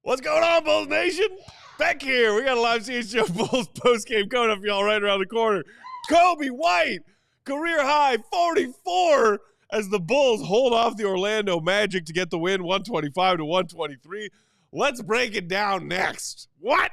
What's going on, Bulls Nation? Peck here. We got a live CHGO Bulls postgame coming up for y'all right around the corner. Coby White, career high 44 as the Bulls hold off the Orlando Magic to get the win 125-123. Let's break it down next. What?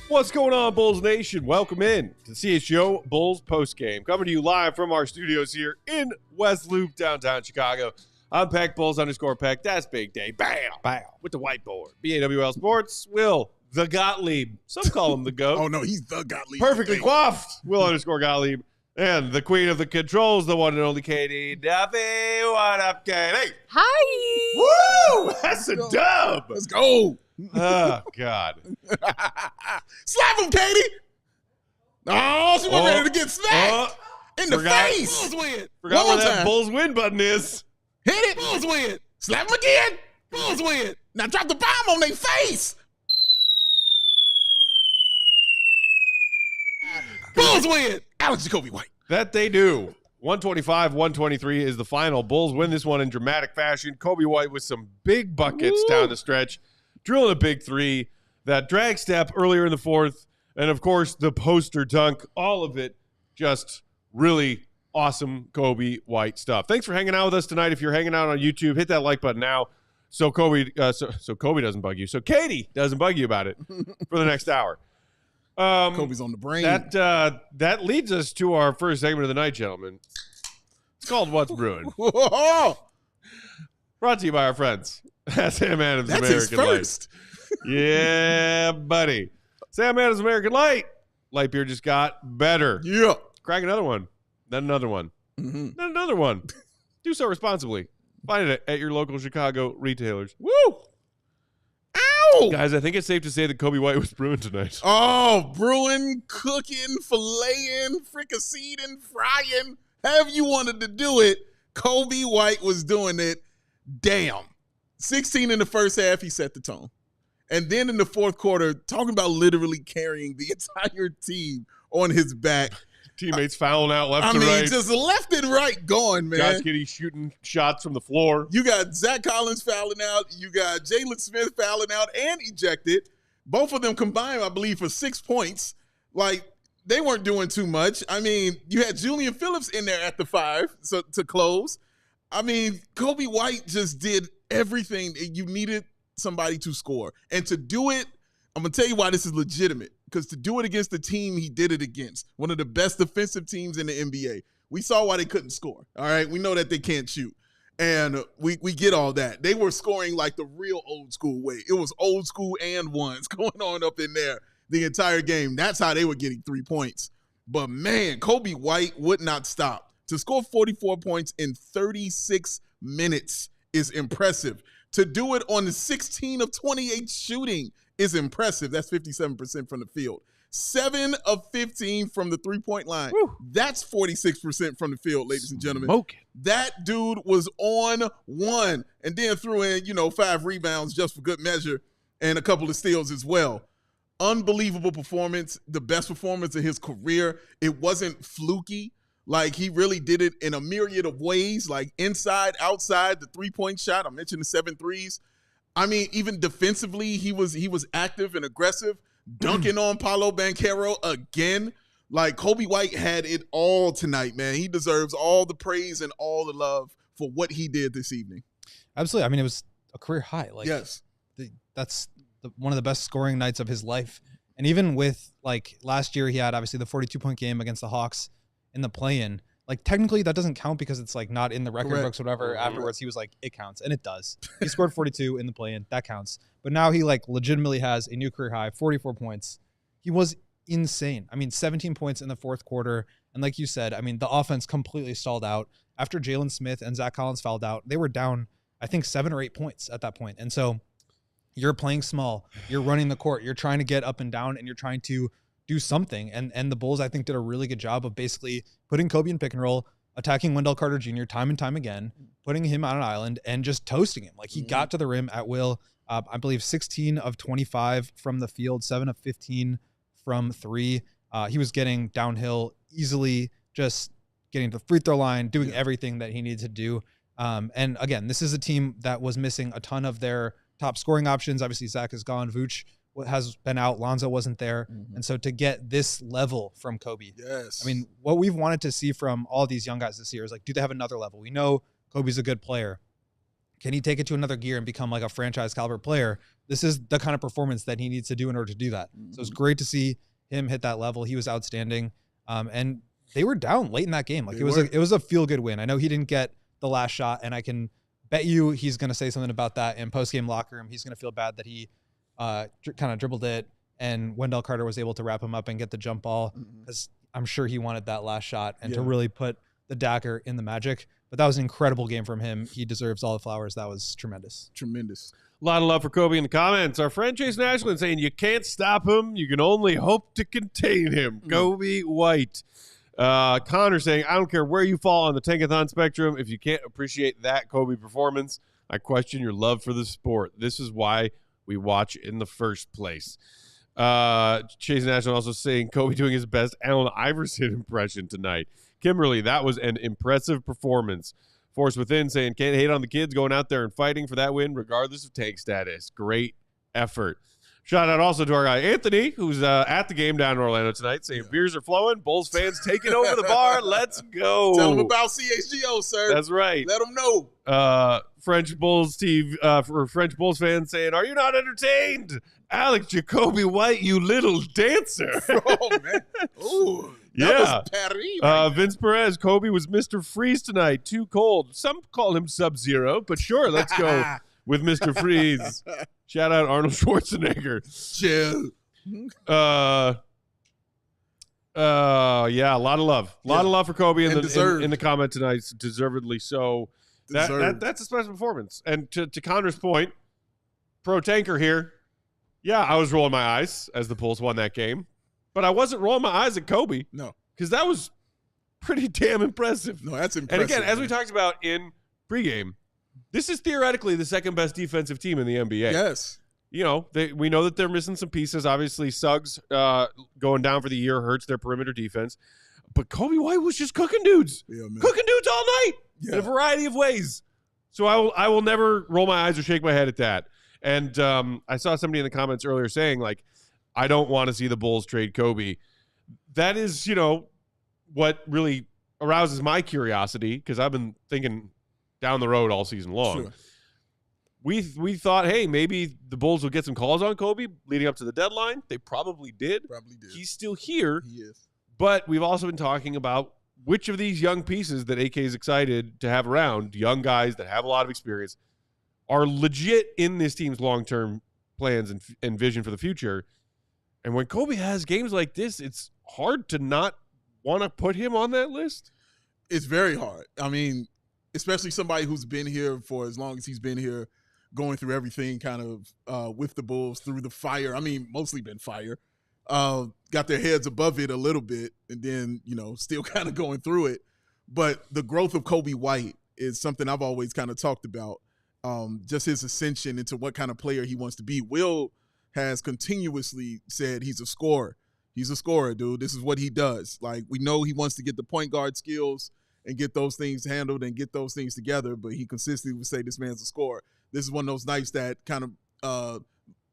What's going on, Bulls Nation? Welcome in to CHGO Bulls postgame. Coming to you live from our studios here in West Loop, downtown Chicago. I'm Peck, Bulls_Peck. That's Big Day. Bam! Bam! With the whiteboard. BAWL Sports, Will, the Gottlieb. Some call him the GOAT. Oh, no, he's the Gottlieb. Perfectly coiffed. Will_Gottlieb. And the queen of the controls, the one and only Katie Duffy. What up, Katie? Hi. Woo! That's a dub. Let's go. Oh, God. Slap him, Katie. Oh, she was ready to get smacked in the face. Bulls win. Forgot where that Bulls win button is. Hit it. Bulls win. Slap him again. Bulls win. Now drop the bomb on their face. Bulls win. ALLCITY Coby White. That they do. 125-123 is the final. Bulls win this one in dramatic fashion. Coby White with some big buckets down the stretch. Drilling a big three. That drag step earlier in the fourth. And, of course, the poster dunk. All of it just really awesome Coby White stuff. Thanks for hanging out with us tonight. If you're hanging out on YouTube, hit that like button now so Coby doesn't bug you. So Katie doesn't bug you about it for the next hour. Coby's on the brain. That leads us to our first segment of the night, gentlemen. It's called What's Brewing. Brought to you by our friends at Sam Adams That's American his first. Light. Yeah, buddy. Sam Adams American Light. Light beer just got better. Yeah. Crack another one. Then another one. Then another one. Do so responsibly. Find it at your local Chicago retailers. Woo. Ow. Guys, I think it's safe to say that Coby White was brewing tonight. Oh, brewing, cooking, filleting, fricasseing, frying. However you wanted to do it, Coby White was doing it. Damn. 16 in the first half, he set the tone. And then in the fourth quarter, talking about literally carrying the entire team on his back. Teammates fouling out left and right. Just left and right going, man. Josh Giddey shooting shots from the floor. You got Zach Collins fouling out. You got Jalen Smith fouling out and ejected. Both of them combined, I believe, for 6 points. Like, they weren't doing too much. I mean, you had Julian Phillips in there at the 5 to close. I mean, Coby White just did everything. You needed somebody to score. And to do it, I'm going to tell you why this is legitimate. Because to do it against the team he did it against, one of the best defensive teams in the NBA, we saw why they couldn't score. All right? We know that they can't shoot. And we get all that. They were scoring like the real old school way. It was old school and ones going on up in there the entire game. That's how they were getting 3 points. But, man, Coby White would not stop. To score 44 points in 36 minutes is impressive. To do it on the 16 of 28 shooting is impressive. That's 57% from the field. 7 of 15 from the three-point line. Woo. That's 46% from the field, ladies and gentlemen. Smoking. That dude was on one and then threw in, 5 rebounds just for good measure and a couple of steals as well. Unbelievable performance, the best performance of his career. It wasn't fluky. Like, he really did it in a myriad of ways, like inside, outside, the three-point shot. I mentioned the 7 threes. I mean, even defensively, he was active and aggressive, dunking on Paolo Banchero again. Like, Coby White had it all tonight, man. He deserves all the praise and all the love for what he did this evening. Absolutely. I mean, it was a career high. Like, yes. That's one of the best scoring nights of his life. And even with, like, last year, he had obviously the 42-point game against the Hawks in the play-in. Like technically that doesn't count because it's like not in the record Correct. books, whatever. Afterwards, he was like, it counts, and it does. He scored 42 in the play-in. That counts. But now he like legitimately has a new career high, 44 points. He was insane. I mean, 17 points in the fourth quarter. And like you said, I mean, the offense completely stalled out. After Jalen Smith and Zach Collins fouled out, they were down, I think, 7 or 8 points at that point. And so you're playing small, you're running the court, you're trying to get up and down, and you're trying to do something. And the Bulls, I think, did a really good job of basically putting Coby in pick and roll, attacking Wendell Carter Jr. time and time again, putting him on an island, and just toasting him. Like, he got to the rim at will. I believe 16 of 25 from the field, 7 of 15 from 3. He was getting downhill easily, just getting to the free throw line, doing everything that he needed to do. And again, this is a team that was missing a ton of their top scoring options. Obviously, Zach is gone. Vooch has been out. Lonzo wasn't there. And so to get this level from Coby, I mean, what we've wanted to see from all these young guys this year is like, do they have another level? We know Coby's a good player. Can he take it to another gear and become like a franchise caliber player? This is the kind of performance that he needs to do in order to do that. So it's great to see him hit that level. He was outstanding. And they were down late in that game. Like it was a feel good win. I know he didn't get the last shot, and I can bet you he's going to say something about that in post-game locker room. He's going to feel bad that he kind of dribbled it, and Wendell Carter was able to wrap him up and get the jump ball, because I'm sure he wanted that last shot and to really put the dagger in the Magic. But that was an incredible game from him. He deserves all the flowers. That was tremendous. Tremendous. A lot of love for Coby in the comments. Our friend Jason Ashland saying, you can't stop him. You can only hope to contain him. Coby White. Connor saying, I don't care where you fall on the tankathon spectrum. If you can't appreciate that Coby performance, I question your love for the sport. This is why we watch in the first place. Chase National also saying Coby doing his best Allen Iverson impression tonight. Kimberly, that was an impressive performance. Force Within saying, can't hate on the kids going out there and fighting for that win regardless of tank status. Great effort. Shout out also to our guy Anthony, who's at the game down in Orlando tonight, saying beers are flowing, Bulls fans taking over the bar. Let's go. Tell them about CHGO, sir. That's right. Let them know. French Bulls TV for French Bulls fans saying, are you not entertained? Alex Jacoby White, you little dancer. Oh, man. Ooh. Yeah. Right Vince Perez, Coby was Mr. Freeze tonight. Too cold. Some call him Sub-Zero, but sure, let's go with Mr. Freeze. Shout out Arnold Schwarzenegger. Chill. Yeah, a lot of love. A lot of love for Coby in the comment tonight. Deservedly so. That's a special performance. And to Connor's point, pro tanker here. Yeah, I was rolling my eyes as the Bulls won that game. But I wasn't rolling my eyes at Coby. No. Because that was pretty damn impressive. No, that's impressive. And again, as we talked about in pregame, this is theoretically the second best defensive team in the NBA. Yes. You know, we know that they're missing some pieces. Obviously, Suggs going down for the year hurts their perimeter defense. But Coby White was just cooking dudes. Yeah, man. Cooking dudes all night in a variety of ways. So I will never roll my eyes or shake my head at that. And I saw somebody in the comments earlier saying, like, I don't want to see the Bulls trade Coby. That is, you know, what really arouses my curiosity, because I've been thinking down the road all season long. Sure. We thought, hey, maybe the Bulls will get some calls on Coby leading up to the deadline. They probably did. He's still here. He is. But we've also been talking about which of these young pieces that AK is excited to have around, young guys that have a lot of experience, are legit in this team's long-term plans and vision for the future. And when Coby has games like this, it's hard to not want to put him on that list. It's very hard. I mean, especially somebody who's been here for as long as he's been here, going through everything kind of with the Bulls through the fire. I mean, mostly been fire. Got their heads above it a little bit, and then, you know, still kind of going through it. But the growth of Coby White is something I've always kind of talked about. Just his ascension into what kind of player he wants to be. Will has continuously said he's a scorer. He's a scorer, dude. This is what he does. Like, we know he wants to get the point guard skills and get those things handled and get those things together, but he consistently would say this man's a scorer. This is one of those nights that kind of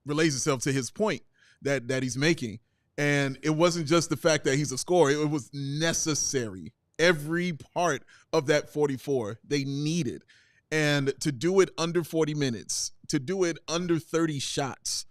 relates itself to his point that he's making. And it wasn't just the fact that he's a scorer. It was necessary. Every part of that 44 they needed. And to do it under 40 minutes, to do it under 30 shots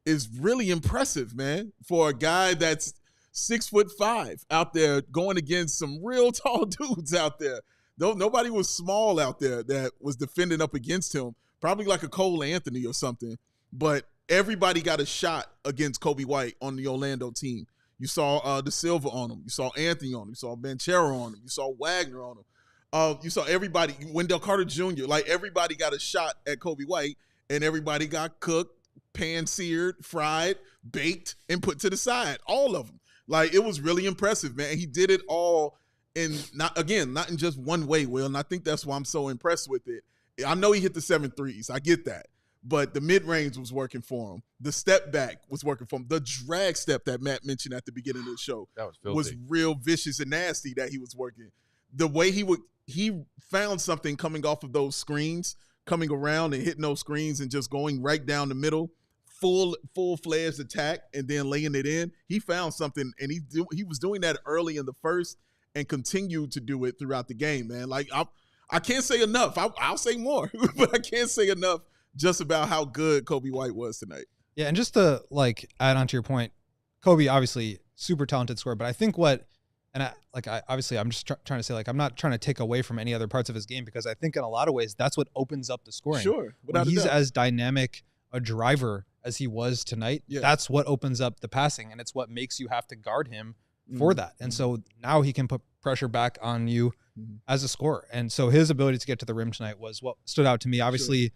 is really impressive, man, for a guy that's 6'5" out there going against some real tall dudes out there. Nobody was small out there that was defending up against him. Probably like a Cole Anthony or something. But everybody got a shot against Coby White on the Orlando team. You saw De Silva on him. You saw Anthony on him. You saw Banchero on him. You saw Wagner on him. You saw everybody, Wendell Carter Jr., like everybody got a shot at Coby White, and everybody got cooked, pan-seared, fried, baked, and put to the side. All of them. Like, it was really impressive, man. He did it all in, not in just one way, Will, and I think that's why I'm so impressed with it. I know he hit the 7 threes. I get that. But the mid-range was working for him. The step back was working for him. The drag step that Matt mentioned at the beginning of the show was real vicious and nasty that he was working. The way he found something coming off of those screens, coming around and hitting those screens and just going right down the middle, full-fledged attack and then laying it in. He found something, and he was doing that early in the first and continued to do it throughout the game, man. Like, I can't say enough. I'll say more, but I can't say enough just about how good Coby White was tonight. Yeah, and just to like add on to your point, Coby obviously super talented scorer, but I think I'm just trying to say, like, I'm not trying to take away from any other parts of his game, because I think in a lot of ways that's what opens up the scoring. Sure, when he's as dynamic a driver as he was tonight, that's what opens up the passing, and it's what makes you have to guard him for that. And so now he can put pressure back on you as a scorer. And so his ability to get to the rim tonight was what stood out to me. Obviously,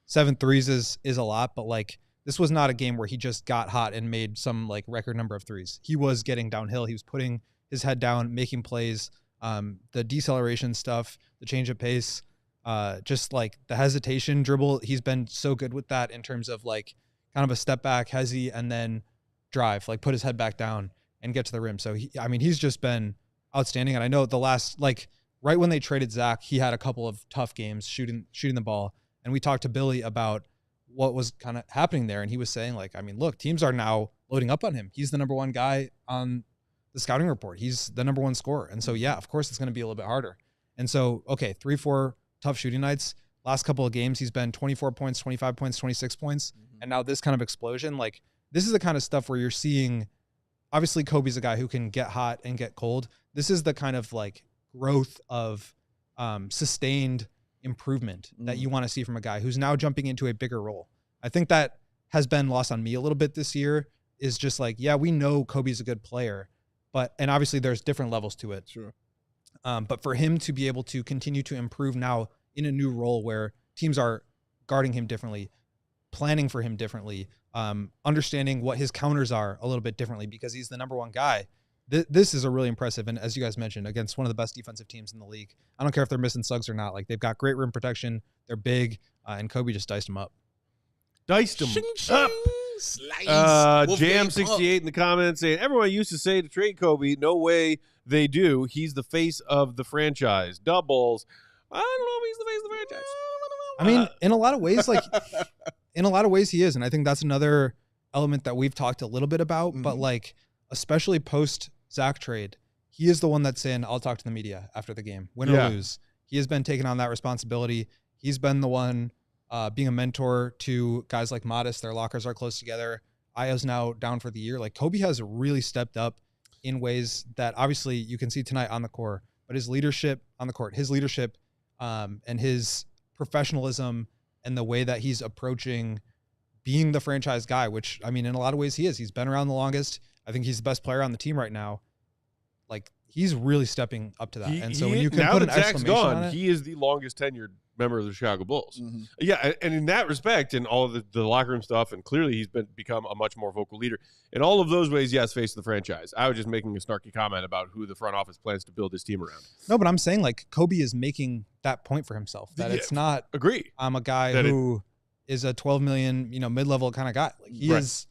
7 threes is a lot, but like, this was not a game where he just got hot and made some like record number of threes. He was getting downhill. He was putting his head down, making plays, the deceleration stuff, the change of pace, just like the hesitation dribble. He's been so good with that in terms of like kind of a step back, hezzy, and then drive, like put his head back down and get to the rim. So he's just been outstanding. And I know the last, like right when they traded Zach, he had a couple of tough games shooting the ball. And we talked to Billy about what was kind of happening there. And he was saying, like, I mean, look, teams are now loading up on him. He's the number one guy on the scouting report. He's the number one scorer. And so, yeah, of course it's going to be a little bit harder. And so, okay, 3-4 tough shooting nights. Last couple of games, he's been 24 points, 25 points, 26 points. And now this kind of explosion, like, this is the kind of stuff where you're seeing, obviously Kobe's a guy who can get hot and get cold. This is the kind of like growth of sustained improvement that you want to see from a guy who's now jumping into a bigger role. I think that has been lost on me a little bit this year, is just like, yeah, we know Kobe's a good player, and obviously there's different levels to it. Sure. But for him to be able to continue to improve now in a new role where teams are guarding him differently, planning for him differently, understanding what his counters are a little bit differently because he's the number one guy. This is a really impressive, and as you guys mentioned, against one of the best defensive teams in the league. I don't care if they're missing Suggs or not. Like, they've got great rim protection. They're big, and Coby just diced them up. Diced them up. Jam68 in the comments saying, everyone used to say to trade Coby, no way they do. He's the face of the franchise. Doubles. I don't know if he's the face of the franchise. I mean, in a lot of ways, like, in a lot of ways he is, and I think that's another element that we've talked a little bit about, but like, especially post Zach trade, he is the one that's saying, I'll talk to the media after the game, win or lose. He has been taking on that responsibility. He's been the one being a mentor to guys like Modest. Their lockers are close together. Ayo's now down for the year. Like, Coby has really stepped up in ways that obviously you can see tonight on the court, but his leadership on the court, his leadership and his professionalism and the way that he's approaching being the franchise guy, which, I mean, in a lot of ways he is. He's been around the longest. I think he's the best player on the team right now. Like, he's really stepping up to that. And so when you can put an exclamation on it, he is the longest tenured member of the Chicago Bulls. Yeah, and in that respect, and all of the locker room stuff, and clearly he's become a much more vocal leader. In all of those ways, yes, face of the franchise. I was just making a snarky comment about who the front office plans to build his team around. No, but I'm saying, like, Coby is making that point for himself, that it's not, I'm a guy that who is a 12 million, mid-level kind of guy. Like, he is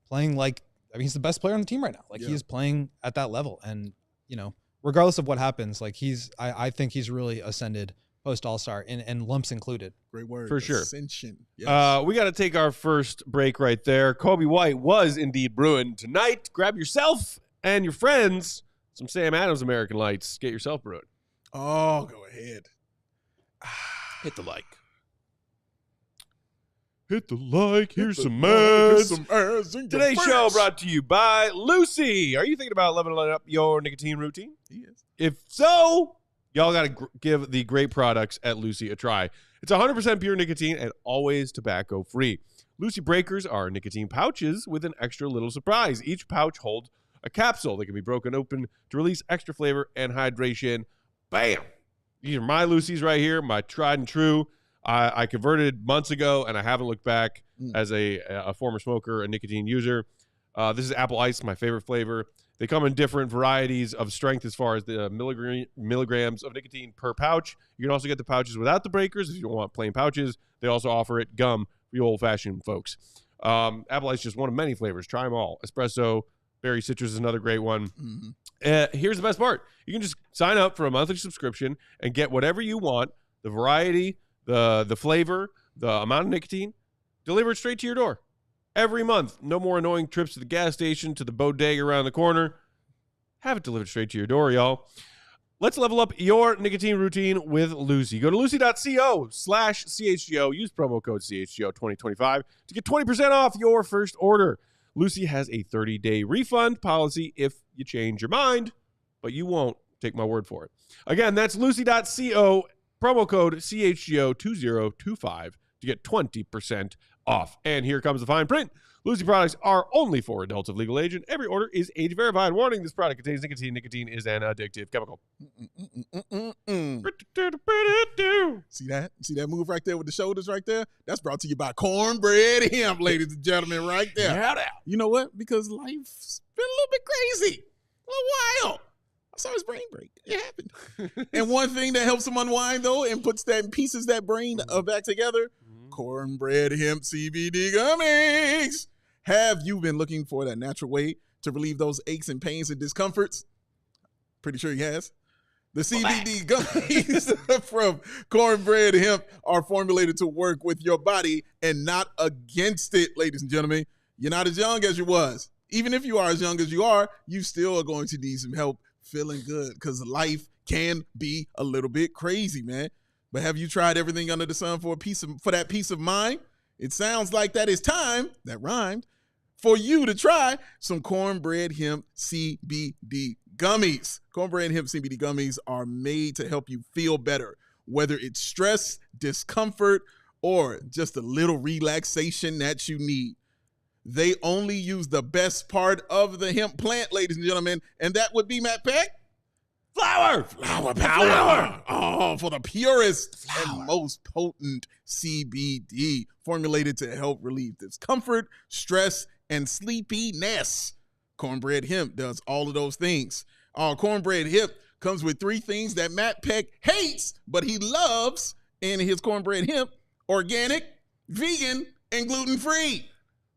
playing like, I mean, he's the best player on the team right now. Like, he is playing at that level. And, regardless of what happens, like, I think he's really ascended post All-Star and lumps included. Great word. For sure. Ascension. Yes. We got to take our first break right there. Coby White was indeed brewing tonight. Grab yourself and your friends some Sam Adams American Lights. Get yourself brewing. Oh, go ahead. Hit the like. Hit the like. Here's some Here's ads. some ads in your Today's face. show brought to you by Lucy. Are you thinking about leveling up your nicotine routine? Yes. If so, y'all got to give the great products at Lucy a try. It's 100% pure nicotine and always tobacco free. Lucy Breakers are nicotine pouches with an extra little surprise. Each pouch holds a capsule that can be broken open to release extra flavor and hydration. Bam! These are my Lucy's right here, my tried and true. I converted months ago, and I haven't looked back as a former smoker, a nicotine user. This is Apple Ice, my favorite flavor. They come in different varieties of strength as far as the milligrams of nicotine per pouch. You can also get the pouches without the breakers if you don't want plain pouches. They also offer it gum for you old-fashioned folks. Apple Ice is just one of many flavors. Try them all. Espresso, berry citrus is another great one. Here's the best part. You can just sign up for a monthly subscription and get whatever you want, the variety, the flavor, the amount of nicotine, delivered straight to your door. Every month. No more annoying trips to the gas station, to the bodega around the corner. Have it delivered straight to your door, y'all. Let's level up your nicotine routine with Lucy. Go to lucy.co/CHGO. Use promo code CHGO2025 to get 20% off your first order. Lucy has a 30-day refund policy if you change your mind, but you won't. Take my word for it. Again, that's lucy.co, promo code CHGO2025 to get 20% off. And here comes the fine print. Lucy products are only for adults of legal age, and every order is age verified. Warning, this product contains nicotine. Nicotine is an addictive chemical. See that? See that move right there with the shoulders right there? That's brought to you by Cornbread Hemp, ladies and gentlemen, right there. You know what? Because life's been a little bit crazy. A little wild. I saw his brain break. It happened. And one thing that helps him unwind, though, and puts that pieces that brain back together, Cornbread Hemp CBD gummies. Have you been looking for that natural way to relieve those aches and pains and discomforts? Pretty sure he has. The CBD gummies from Cornbread Hemp are formulated to work with your body and not against it, ladies and gentlemen. You're not as young as you was. Even if you are as young as you are, you still are going to need some help feeling good because life can be a little bit crazy, man. But have you tried everything under the sun for that peace of mind? It sounds like that is time, that rhymed, for you to try some Cornbread Hemp CBD gummies. Cornbread Hemp CBD gummies are made to help you feel better, whether it's stress, discomfort, or just a little relaxation that you need. They only use the best part of the hemp plant, ladies and gentlemen, and that would be, Matt Peck, flower power. Oh, for the purest and most potent CBD, formulated to help relieve discomfort, stress, and sleepiness. Cornbread Hemp does all of those things. Cornbread Hemp comes with 3 things that Matt Peck hates, but he loves in his Cornbread Hemp: organic, vegan, and gluten-free.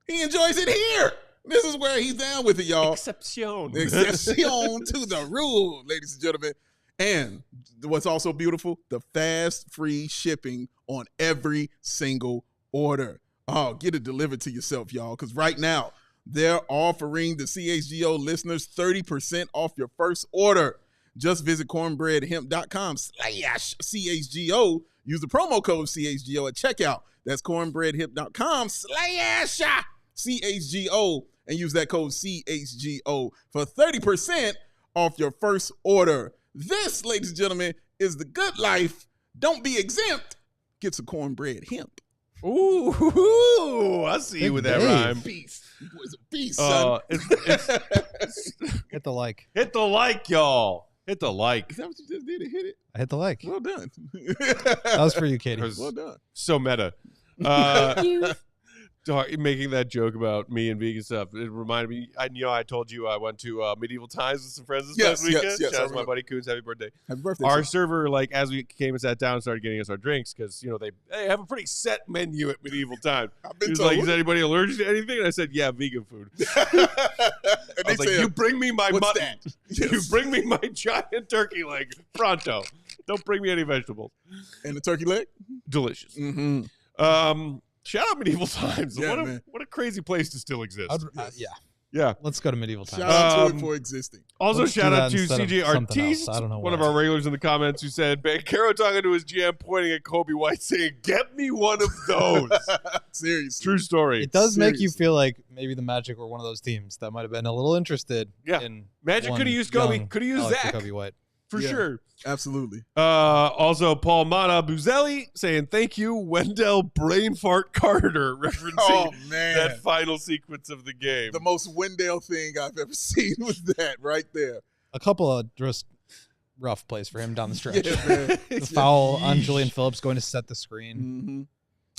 He enjoys it here. This is where he's down with it, y'all. Exception to the rule, ladies and gentlemen. And what's also beautiful, the fast, free shipping on every single order. Oh, get it delivered to yourself, y'all, because right now they're offering the CHGO listeners 30% off your first order. Just visit cornbreadhemp.com/CHGO. Use the promo code CHGO at checkout. That's cornbreadhemp.com/CHGO. And use that code CHGO for 30% off your first order. This, ladies and gentlemen, is the good life. Don't be exempt. Get some Cornbread Hemp. Ooh, I see you with that rhyme. Beast. Was a beast, son. Hit the like. Hit the like, y'all. Hit the like. Is that what you just did? Hit it? I hit the like. Well done. That was for you, Katie. Well done. So meta. Thank you. Making that joke about me and vegan stuff, it reminded me. I told you I went to Medieval Times with some friends this past weekend. Yes, Shout out to my buddy Coons. Happy birthday. Happy birthday. Our sir. server, as we came and sat down, started getting us our drinks because they have a pretty set menu at Medieval Times. I've He been was told. like, "Is anybody allergic to anything?" And I said, "Yeah, vegan food." And I they was like, said, "You bring me my what's mutton. that? You Yes. bring me my giant turkey leg pronto. Don't bring me any vegetables." And the turkey leg? Delicious. Mm-hmm. Shout out Medieval Times. Yeah, man. What a crazy place to still exist. Yeah. Yeah. Let's go to medieval times. Shout out to it for existing. Also, Let's shout do out that to instead of CJ something Artiste, else. I don't know one why. of our regulars in the comments, who said, Caro talking to his GM, pointing at Coby White, saying, "Get me one of those." Seriously. True story. It does make you Seriously. feel like maybe the Magic were one of those teams that might have been a little interested. Yeah. In Magic one could have used Coby, young could have used Alex Zach, Coby White. for Yeah. sure. Absolutely. Also, Paul Mana Buzelli saying, "Thank you, Wendell Brain Fart Carter," referencing Oh, man. that final sequence of the game. The most Wendell thing I've ever seen was that right there. A couple of just rough plays for him down the stretch. Yeah, man. The foul on Julian Phillips going to set the screen. Mm-hmm.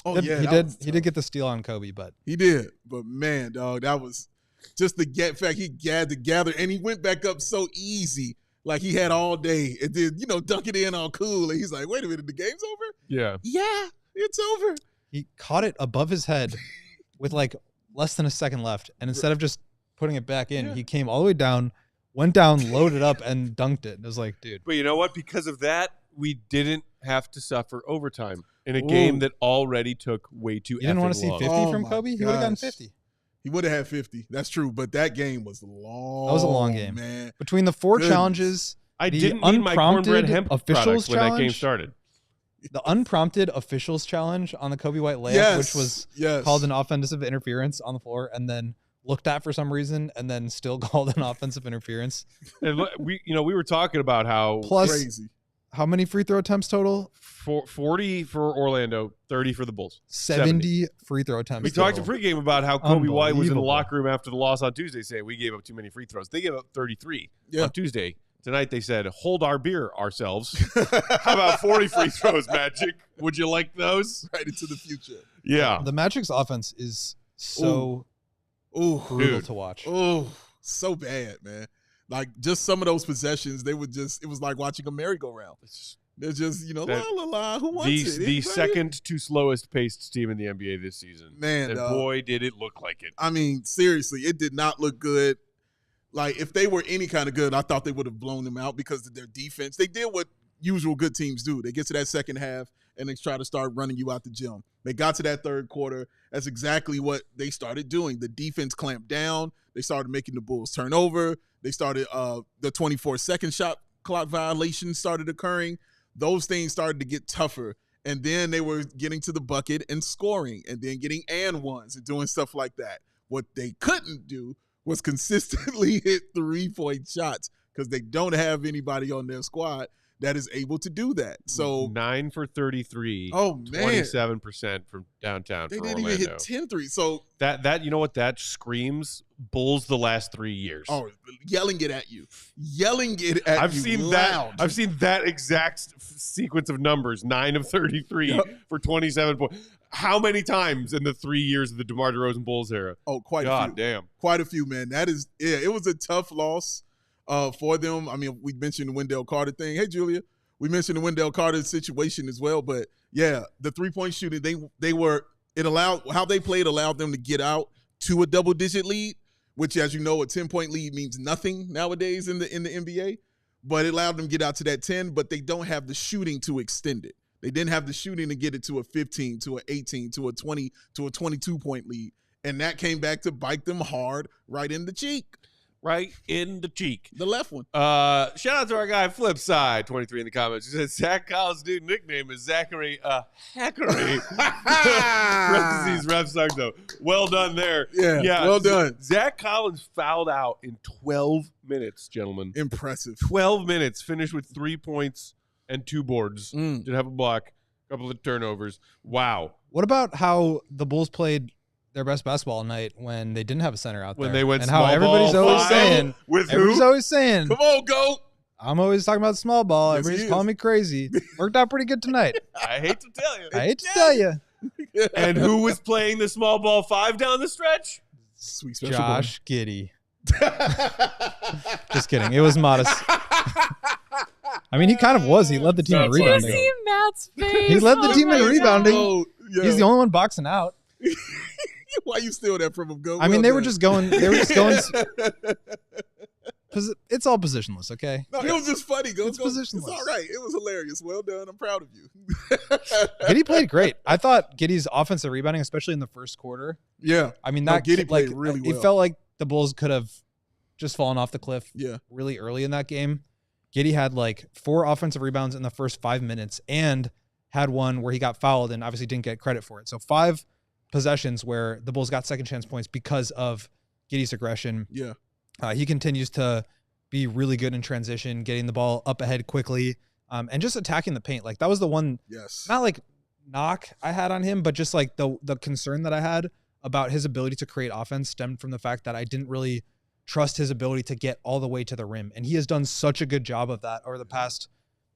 Oh, He yeah. did. that was He tough. did get the steal on Kobe, but He did. But, man, dog, that was just the fact he had to gather, and he went back up so easy. Like he had all day, and then dunk it in all cool. And he's like, "Wait a minute, the game's over? Yeah. Yeah, it's over." he caught it above his head with like less than a second left, and instead of just putting it back in, he came all the way down, went down, loaded up, and dunked it. It was like, dude, But you know what? Because of that, we didn't have to suffer overtime in a game that already took way too. you didn't want to effing see long. 50 Oh from my Kobe. He would have gotten gosh. 50. He would have had 50. That's true. But that game was long. That was a long game. man. Between the four Goodness. challenges, I the didn't need my cornbread unprompted hemp officials product when that game challenge. started. the unprompted officials challenge on the Kobe White layup, Yes. which was yes. called an offensive interference on the floor, and then looked at for some reason, and then still called an offensive interference. And we were talking about how Plus, crazy. how many free throw attempts total? 40 for Orlando, 30 for the Bulls. 70 free throw attempts. We talked in total. pregame about how Coby White was in the Unbelievable. locker room after the loss on Tuesday saying we gave up too many free throws. They gave up 33 Yeah. on Tuesday. Tonight they said, hold our beer ourselves. How about 40 free throws, Magic? Would you like those? Right into the future. Yeah. The Magic's offense is so Ooh. brutal Dude. to watch. Oh, so bad, man. Like just some of those possessions, it was like watching a merry-go-round. They're just, la That- la la. Who wants it? The Anybody? second to slowest paced team in the NBA this season. Man, and dog. boy, did it look like it. I mean, seriously, it did not look good. Like, if they were any kind of good, I thought they would have blown them out because of their defense. They did what usual good teams do. They get to that second half, and they try to start running you out the gym. They got to that third quarter. That's exactly what they started doing. The defense clamped down. They started making the Bulls turn over. They started the 24-second shot clock violation started occurring. Those things started to get tougher. And then they were getting to the bucket and scoring and then getting and ones and doing stuff like that. What they couldn't do was consistently hit 3-point shots because they don't have anybody on their squad that is able to do that. So 9 for 33. Oh, man. 27% from downtown they for didn't Orlando. even hit 10 threes. So, That you know what that screams? Bulls the last 3 years. yelling it at you. Yelling it at I've you seen loud. that. I've seen that exact sequence of numbers: 9 of 33 Yep. for 27 points. How many times in the 3 years of the DeMar DeRozan Bulls era? Quite a God few. damn! Quite a few, man. It was a tough loss for them. I mean, we mentioned the Wendell Carter thing. Hey, Julia. We mentioned the Wendell Carter situation as well, but yeah, the 3-point shooting, how they played allowed them to get out to a double-digit lead, which, as you know, a 10-point lead means nothing nowadays in the NBA. But it allowed them to get out to that 10, but they don't have the shooting to extend it. They didn't have the shooting to get it to a 15, to an 18, to a 20, to a 22-point lead. And that came back to bite them hard right in the cheek, Right in the cheek. the left one. Shout out to our guy Flipside 23 in the comments. He said Zach Collins' new nickname is Zachary Hackery. Parentheses ref suck though. Well done there. Yeah, well done. Zach Collins fouled out in 12 minutes, gentlemen. Impressive. 12 minutes, finished with 3 points and 2 boards. Mm. Did have a block, a couple of turnovers. Wow. What about how the Bulls played their best basketball night when they didn't have a center out When there? they went and small how everybody's ball always five saying, with everybody's who? always saying, Come on, GOAT. I'm always talking about small ball. Yes, Everybody's he calling is. me crazy. Worked out pretty good tonight. I hate to tell you. I hate to tell you, And who was playing the small ball 5 down the stretch? Sweet special Josh Giddey. boy. Just kidding. It was modest. I mean, he kind of was. He led the team in Did you rebounding. See Matt's face. He led the team in my rebounding. Oh, yeah. He's the only one boxing out. Why you steal that from him, GOAT? I mean, Well they were done. just going. It's all positionless, okay? No, it was just funny, GOAT. It's It's positionless. all right. It was hilarious. Well done. I'm proud of you. Giddey played great. I thought Giddey's offensive rebounding, especially in the first quarter. Yeah. I mean, No, that Giddey played like, really It well. felt like the Bulls could have just fallen off the cliff really early in that game. Giddey had like 4 offensive rebounds in the first 5 minutes and had one where he got fouled and obviously didn't get credit for it. So 5 possessions where the Bulls got second chance points because of Giddey's aggression. Yeah. He continues to be really good in transition, getting the ball up ahead quickly, and just attacking the paint. Like that was the one, not like knock I had on him, but just like the concern that I had about his ability to create offense stemmed from the fact that I didn't really trust his ability to get all the way to the rim. And he has done such a good job of that over the past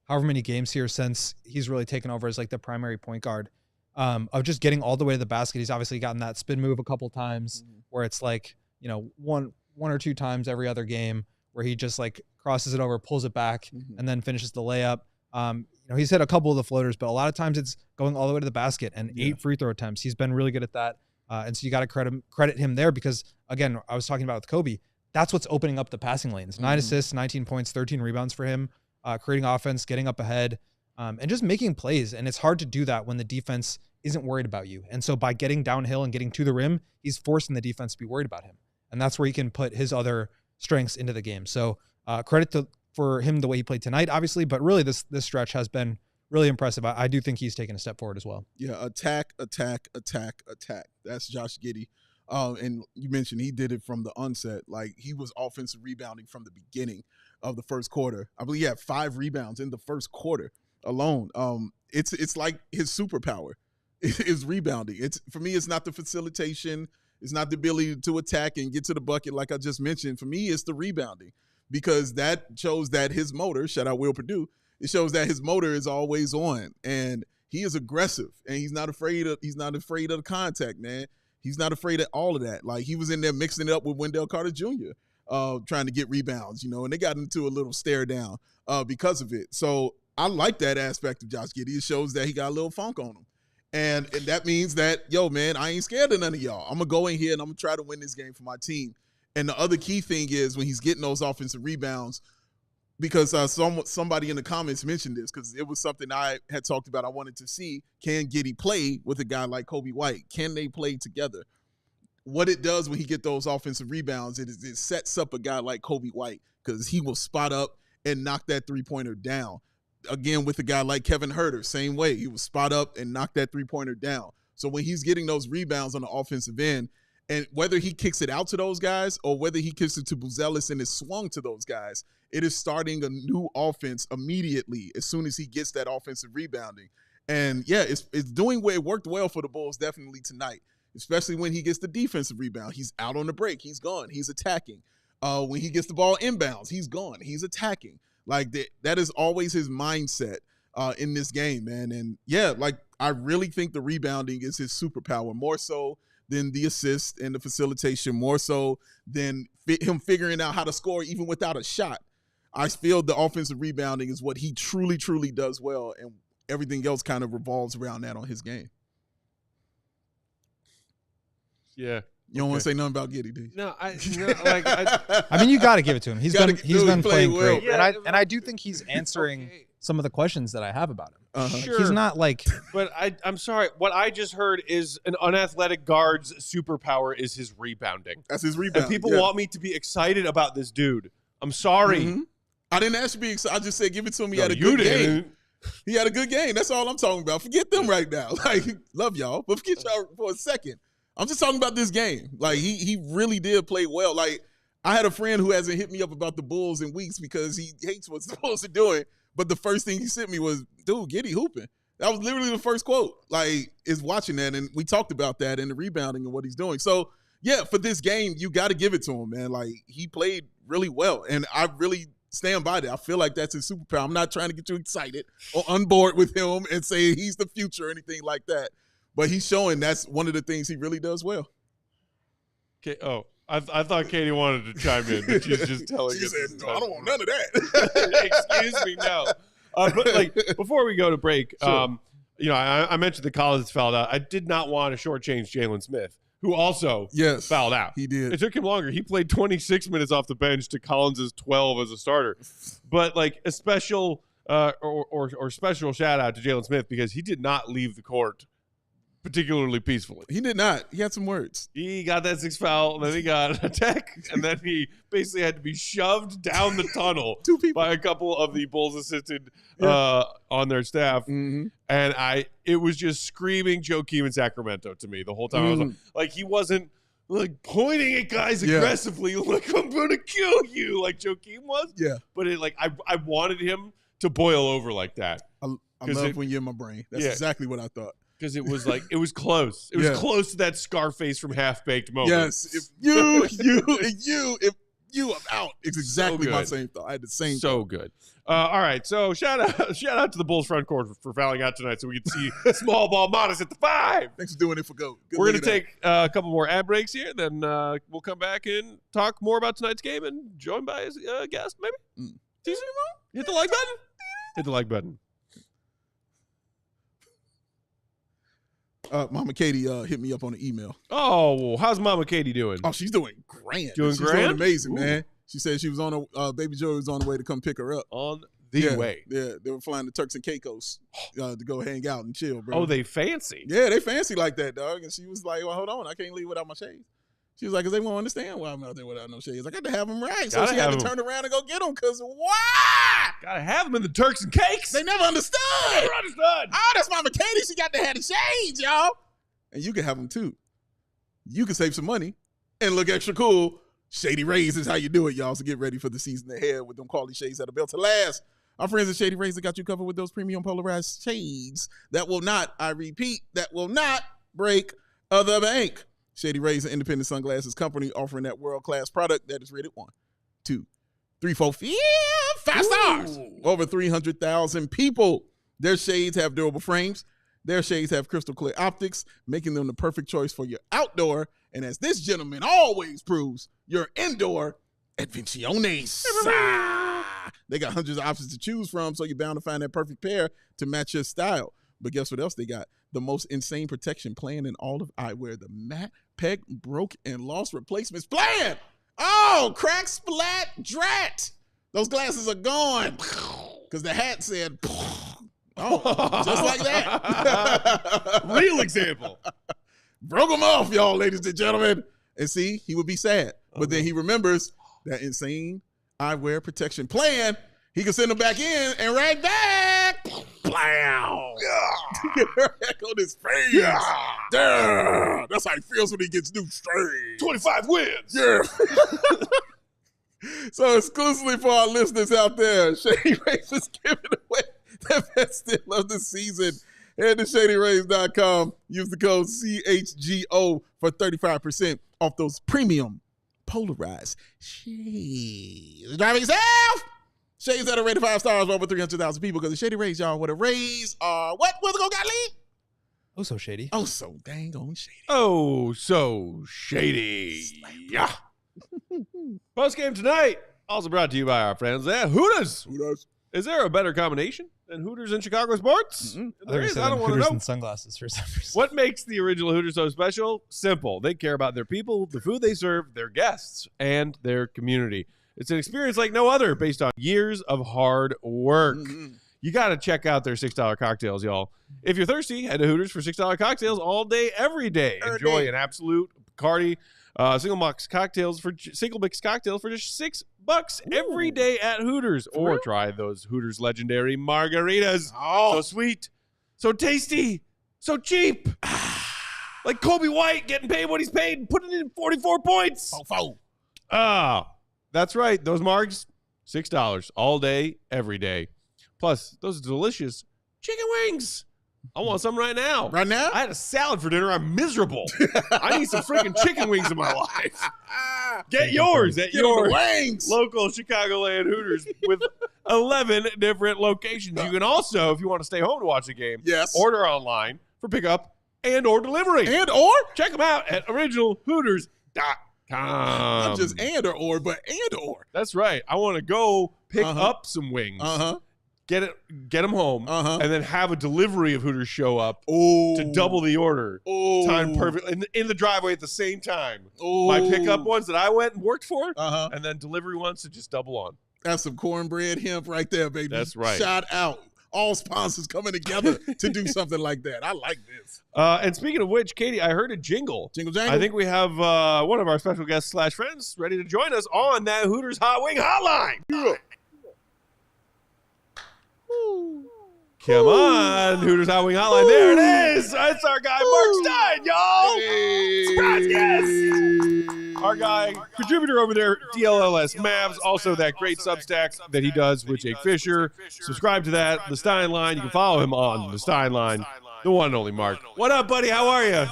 however many games here since he's really taken over as like the primary point guard, of just getting all the way to the basket. He's obviously gotten that spin move a couple times where it's like, you know, one or two times every other game where he just like crosses it over, pulls it back, and then finishes the layup. You know, he's hit a couple of the floaters, but a lot of times it's going all the way to the basket and 8 free throw attempts. He's been really good at that. And so you got to credit him there because, again, I was talking about with Coby, that's what's opening up the passing lanes. 9 assists, 19 points, 13 rebounds for him, creating offense, getting up ahead, and just making plays. And it's hard to do that when the defense isn't worried about you. And so by getting downhill and getting to the rim, he's forcing the defense to be worried about him. And that's where he can put his other strengths into the game. So credit for him the way he played tonight, obviously, but really this stretch has been really impressive. I do think he's taken a step forward as well. Yeah, attack. That's Josh Giddey. And you mentioned he did it from the onset. Like he was offensive rebounding from the beginning of the first quarter. I believe he had 5 rebounds in the first quarter alone. It's like his superpower is rebounding. It's for me, it's not the facilitation. It's not the ability to attack and get to the bucket like I just mentioned. For me, it's the rebounding because that shows that his motor, shout out Will Perdue, it shows that his motor is always on and he is aggressive and he's not afraid of the contact, man. He's not afraid of all of that. Like he was in there mixing it up with Wendell Carter Jr., trying to get rebounds, you know, and they got into a little stare down because of it. So I like that aspect of Josh Giddey. It shows that he got a little funk on him. And that means that, yo, man, I ain't scared of none of y'all. I'm going to go in here and I'm going to try to win this game for my team. And the other key thing is when he's getting those offensive rebounds, because somebody in the comments mentioned this, because it was something I had talked about. I wanted to see, can Giddey play with a guy like Coby White? Can they play together? What it does when he get those offensive rebounds, it sets up a guy like Coby White because he will spot up and knock that three-pointer down. Again, with a guy like Kevin Huerter, same way. He will spot up and knock that three-pointer down. So when he's getting those rebounds on the offensive end, and whether he kicks it out to those guys or whether he kicks it to Buzelis and is swung to those guys, it is starting a new offense immediately as soon as he gets that offensive rebounding. And, yeah, it's doing where it worked well for the Bulls definitely tonight, especially when he gets the defensive rebound. He's out on the break. He's gone. He's attacking. When he gets the ball inbounds, he's gone. He's attacking. Like, that is always his mindset in this game, man. And, yeah, like, I really think the rebounding is his superpower, more so than the assist and the facilitation, more so than him figuring out how to score even without a shot. I feel the offensive rebounding is what he truly, truly does well, and everything else kind of revolves around that on his game. Yeah. You don't want to say nothing about Giddey, do you? No, I mean, you got to give it to him. He's been playing great, well. and I do think he's answering some of the questions that I have about him. Sure. He's not like, but I'm sorry. What I just heard is an unathletic guard's superpower is his rebounding. That's his rebound. And people want me to be excited about this dude. I'm sorry. Mm-hmm. I didn't ask you to be excited. I just said give it to him. He had a good game. He had a good game. That's all I'm talking about. Forget them right now. Like, love y'all, but forget y'all for a second. I'm just talking about this game. Like, he really did play well. Like, I had a friend who hasn't hit me up about the Bulls in weeks because he hates what the Bulls are doing. But the first thing he sent me was, dude, Giddey hooping. That was literally the first quote. Like, is watching that. And we talked about that and the rebounding and what he's doing. So, yeah, for this game, you got to give it to him, man. Like, he played really well. And I really stand by that. I feel like that's his superpower. I'm not trying to get you excited or on board with him and say he's the future or anything like that. But he's showing that's one of the things he really does well. Okay. Oh, I thought Katie wanted to chime in, but she's just telling us. She said, no, I don't want none of that. Excuse me, no. But like before we go to break, Sure. You know, I mentioned the Collins fouled out. I did not want to shortchange Jalen Smith, who also fouled out. He did. It took him longer. He played 26 minutes off the bench to Collins' 12 as a starter. But like a special or special shout out to Jalen Smith because he did not leave the court particularly peacefully. He did not. He had some words. He got that 6th foul, and then he got a tech, and then he basically had to be shoved down the tunnel 2 people. by a couple of the Bulls assistant on their staff. Mm-hmm. And it was just screaming Joakim in Sacramento to me the whole time. I was like, he wasn't like pointing at guys aggressively, like, I'm going to kill you, like Joakim was. Yeah. But I wanted him to boil over like that. I love when you're in my brain. That's exactly what I thought. Because it was like, it was close. It was close to that Scarface from Half Baked moment. Yes. If you, I'm out. It's exactly my same thought. I had the same thought. Good. All right. So shout out to the Bulls front court for fouling out tonight so we can see small ball Modest at the 5. Thanks for doing it for GOAT. We're going to take a couple more ad breaks here. Then we'll come back and talk more about tonight's game and joined by his guest, maybe. Hit the like button. Hit the like button. Mama Katie hit me up on the email. Oh, how's Mama Katie doing? Oh, she's doing grand. She's doing amazing, man. She said she was on baby Joey was on the way to come pick her up. On the way. Yeah, they were flying to Turks and Caicos to go hang out and chill, bro. Oh, they fancy. Yeah, they fancy like that, dog. And she was like, well, hold on, I can't leave without my shades. She was like, because they won't understand why I'm out there without no shades. I got to have them right. So she had to turn around and go get them because why? Gotta have them in the Turks and Cakes. They never understood. Oh, that's Mama Katie. She got to have the shades, y'all. And you can have them too. You can save some money and look extra cool. Shady Rays is how you do it, y'all. So get ready for the season ahead with them quality shades that are built to last. Our friends at Shady Rays have got you covered with those premium polarized shades that will not, I repeat, that will not break the bank. Shady Rays, an independent sunglasses company offering that world-class product that is rated 1, 2, 3, 4, 5 stars. Over 300,000 people. Their shades have durable frames. Their shades have crystal clear optics, making them the perfect choice for your outdoor, and as this gentleman always proves, your indoor advenciones. They got hundreds of options to choose from, so you're bound to find that perfect pair to match your style. But guess what else they got? The most insane protection plan in all of eyewear, the Matte Peck Broke and Lost Replacements plan. Oh, crack, splat, drat. Those glasses are gone because the hat said, oh, just like that. Real example. Broke them off, y'all, ladies and gentlemen. And see, he would be sad. But then he remembers that insane eyewear protection plan. He can send them back in and right back. Blam. Get back on his face. Yeah. That's how he feels when he gets new strain. 25 wins. Yeah. So exclusively for our listeners out there, Shady Rays is giving away the best deal of the season. Head to ShadyRays.com. Use the code CHGO for 35% off those premium polarized shades. Driving yourself. Shades that are rated 5 stars for over 300,000 people because the Shady Rays, y'all, what the Rays are. What? Where's the go, Gottlieb? Oh, so shady. Oh, so dang on shady. Oh, so shady. Yeah. Post game tonight, also brought to you by our friends at Hooters. Hooters. Is there a better combination than Hooters and Chicago sports? There is. I don't want to know. And sunglasses for some reason. What makes the original Hooters so special? Simple. They care about their people, the food they serve, their guests, and their community. It's an experience like no other based on years of hard work. You got to check out their $6 cocktails, y'all. If you're thirsty, head to Hooters for $6 cocktails all day, every day. Enjoy an absolute Bacardi single mix cocktails for just $6 every day at Hooters. Or try those Hooters legendary margaritas. Oh. So sweet, so tasty, so cheap. Like Coby White getting paid what he's paid and putting in 44 points. That's right. Those margs, $6 all day, every day. Plus, those delicious chicken wings. I want some right now. Right now? I had a salad for dinner. I'm miserable. I need some freaking chicken wings in my life. Get yours at your local Chicagoland Hooters with 11 different locations. You can also, if you want to stay home to watch the game, order online for pickup and or delivery. And or? Check them out at originalhooters.com. Not just and or, but and or. That's right. I want to go pick up some wings. Get them home, and then have a delivery of Hooters show up to double the order. Time perfect in the driveway at the same time. My pickup ones that I went and worked for, and then delivery ones to just double on. That's some cornbread hemp right there, baby. That's right. Shout out. all sponsors coming together to do something like that. I like this. And speaking of which, Katie, I heard a jingle. Jingle jangle. I think we have one of our special guests / friends ready to join us on that Hooters Hot Wing Hotline. Yeah. Come on, Hooters Hot Wing Hotline. There it is. It's our guy, Marc Stein, y'all. Hey. Surprise guest. Our guy, contributor over there, DLLS Mavs. Also that great Substack that he does with Jake Fisher. Subscribe to that, The Stein Line. You can follow him on The Stein Line. The one and only Marc. What up, buddy? How are you?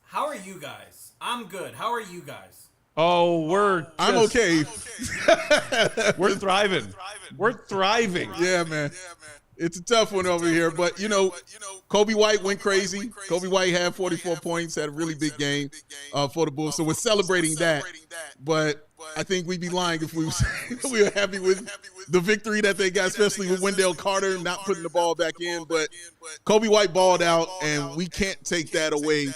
How are you guys? I'm good. How are you guys? Oh, I'm okay. We're thriving. We're thriving. Yeah, man. It's a tough one over here, but Coby White went crazy. Coby White had 44 points, had a really big game for the Bulls, so we're celebrating that. But I think we'd be lying if we were happy with the victory that they got, especially with Wendell Carter not putting the ball back in. But Coby White balled out, and we can't take that away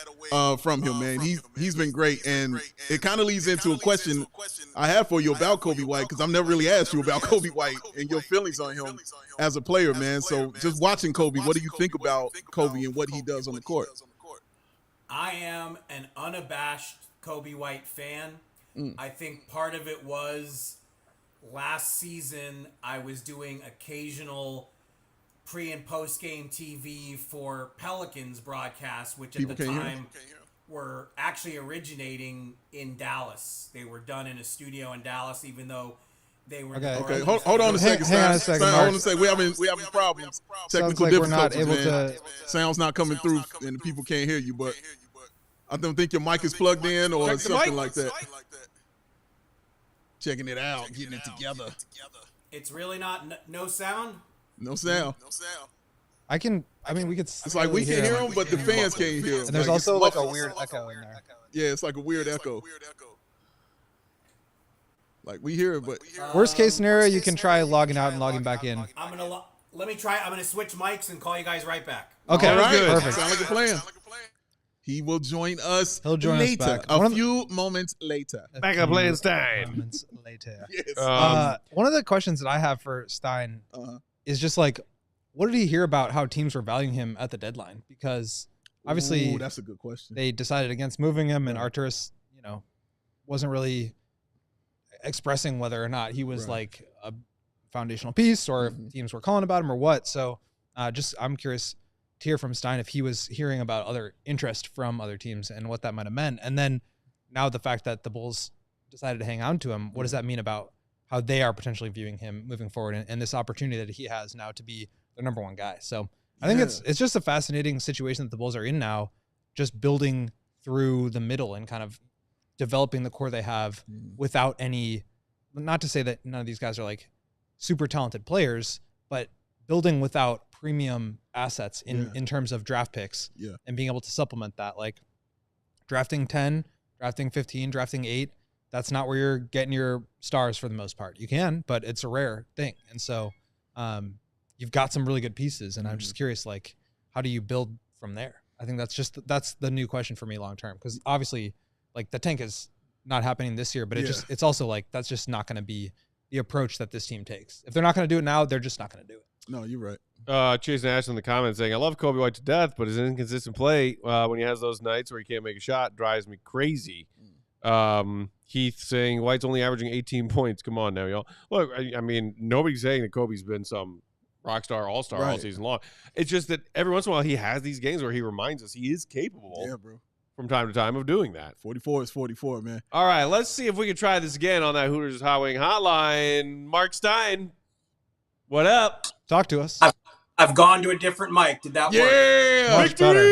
from him, man. He's been great, and it kind of leads into a question I have for you about Coby White, because I've never really asked you about Coby White and your feelings on him as a player, man. So just watching Coby, what do you think about Coby and what he does on the court? I am an unabashed Coby White fan. I think part of it was last season I was doing occasional pre- and post-game TV for Pelicans broadcasts, which at the time were actually originating in Dallas. They were done in a studio in Dallas, even though they were. Okay. Hold on a second. Hang on a second. Hold on a second. We having problems. Technical like difficulties. we're not able to. Sound's not coming through, and the people can't hear you. But I don't think your mic is plugged in or something like that. Checking it out, getting it together. It's really not no sound. No sound. I mean, we could. It's like we can hear him, but the fans can't hear him. And there's also like a weird echo in there. Yeah, it's like a weird echo. Like we hear it, but Worst case scenario, you can try logging out and logging back in. Let me try. I'm gonna switch mics and call you guys right back. Okay, all right, perfect. Sound like a plan. He will join us. He'll join us later, back. a few moments later. Back up playing Stein. Moments later. Yes. One of the questions that I have for Stein is just like, what did he hear about how teams were valuing him at the deadline? Because obviously, that's a good question. They decided against moving him, and Arturas, wasn't really expressing whether or not he was like a foundational piece, or if teams were calling about him or what. So, I'm curious to hear from Stein if he was hearing about other interest from other teams and what that might have meant. And then now the fact that the Bulls decided to hang on to him, what does that mean about how they are potentially viewing him moving forward and this opportunity that he has now to be their number one guy? So I think it's just a fascinating situation that the Bulls are in now, just building through the middle and kind of developing the core they have without any, not to say that none of these guys are like super talented players, but building without premium assets in terms of draft picks and being able to supplement that, like drafting 10, drafting 15, drafting 8. That's not where you're getting your stars for the most part. You can, but it's a rare thing. And so you've got some really good pieces, and I'm just curious, like, how do you build from there? I think that's the new question for me long term, because obviously, like, the tank is not happening this year, but it's also like that's just not going to be the approach that this team takes. If they're not going to do it now, they're just not going to do it. No, you're right. Chase Nash in the comments saying, I love Coby White to death, but his inconsistent play when he has those nights where he can't make a shot drives me crazy. Heath saying White's only averaging 18 points. Come on now, y'all. Look, I mean, nobody's saying that Kobe's been some rock star, all-star all season long. It's just that every once in a while he has these games where he reminds us he is capable from time to time of doing that. 44 is 44, man. All right, let's see if we can try this again on that Hooters Hot Wing Hotline. Marc Stein, what up? Talk to us. I've gone to a different mic. Did that work? Yeah, Much better. All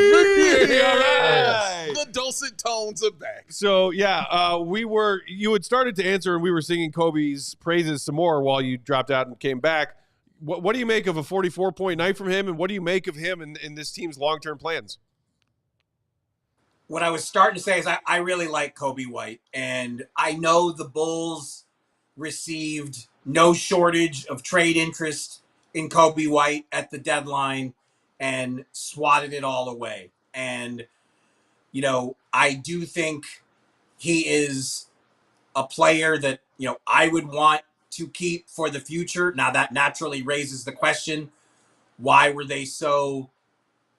right. The dulcet tones are back. So you had started to answer, and we were singing Kobe's praises some more while you dropped out and came back. What do you make of a 44-point night from him, and what do you make of him in this team's long-term plans? What I was starting to say is I really like Coby White, and I know the Bulls received no shortage of trade interest in Coby White at the deadline and swatted it all away. And, I do think he is a player that, I would want to keep for the future. Now that naturally raises the question, why were they so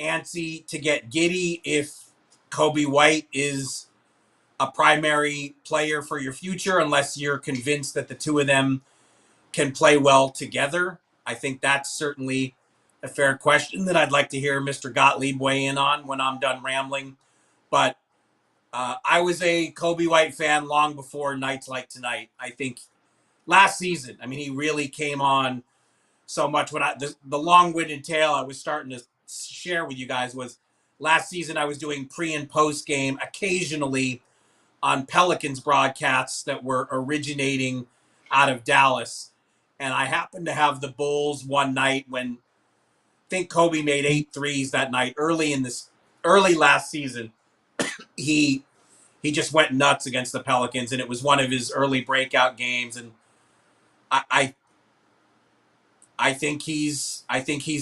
antsy to get Giddey if Coby White is a primary player for your future, unless you're convinced that the two of them can play well together? I think that's certainly a fair question that I'd like to hear Mr. Gottlieb weigh in on when I'm done rambling. But I was a Coby White fan long before nights like tonight. I think last season, I mean, he really came on so much. When the long-winded tale I was starting to share with you guys was last season I was doing pre and post game occasionally on Pelicans broadcasts that were originating out of Dallas. And I happened to have the Bulls one night when I think Coby made 8 threes that night early last season. He just went nuts against the Pelicans, and it was one of his early breakout games. And I think he's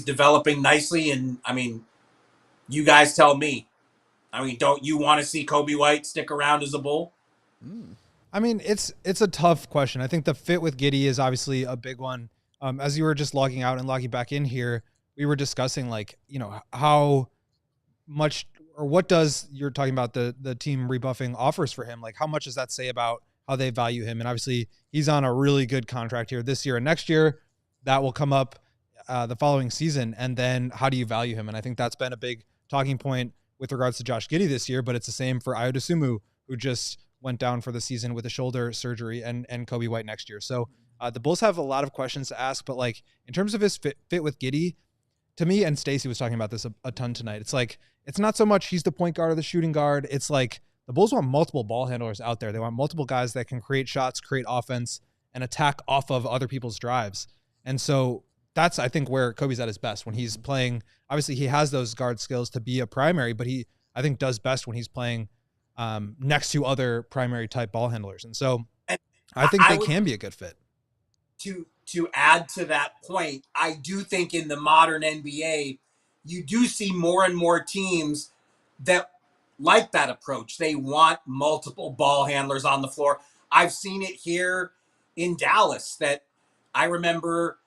developing nicely. And I mean, you guys tell me. I mean, don't you want to see Coby White stick around as a Bull? I mean, it's a tough question. I think the fit with Giddey is obviously a big one. As you were just logging out and logging back in here, we were discussing how much or what does you're talking about the team rebuffing offers for him? Like, how much does that say about how they value him? And obviously he's on a really good contract here this year and next year. That will come up the following season. And then how do you value him? And I think that's been a big talking point with regards to Josh Giddey this year, but it's the same for Ayo Dosunmu, who just went down for the season with a shoulder surgery, and Coby White next year. So the Bulls have a lot of questions to ask, but like in terms of his fit with Giddey, to me, and Stacey was talking about this a ton tonight, it's like, it's not so much he's the point guard or the shooting guard. It's like the Bulls want multiple ball handlers out there. They want multiple guys that can create shots, create offense, and attack off of other people's drives. And so that's, I think, where Coby's at his best when he's playing. Obviously, he has those guard skills to be a primary, but he, I think, does best when he's playing next to other primary type ball handlers. And so I think they can be a good fit. To add to that point, I do think in the modern NBA, you do see more and more teams that like that approach. They want multiple ball handlers on the floor. I've seen it here in Dallas. That I remember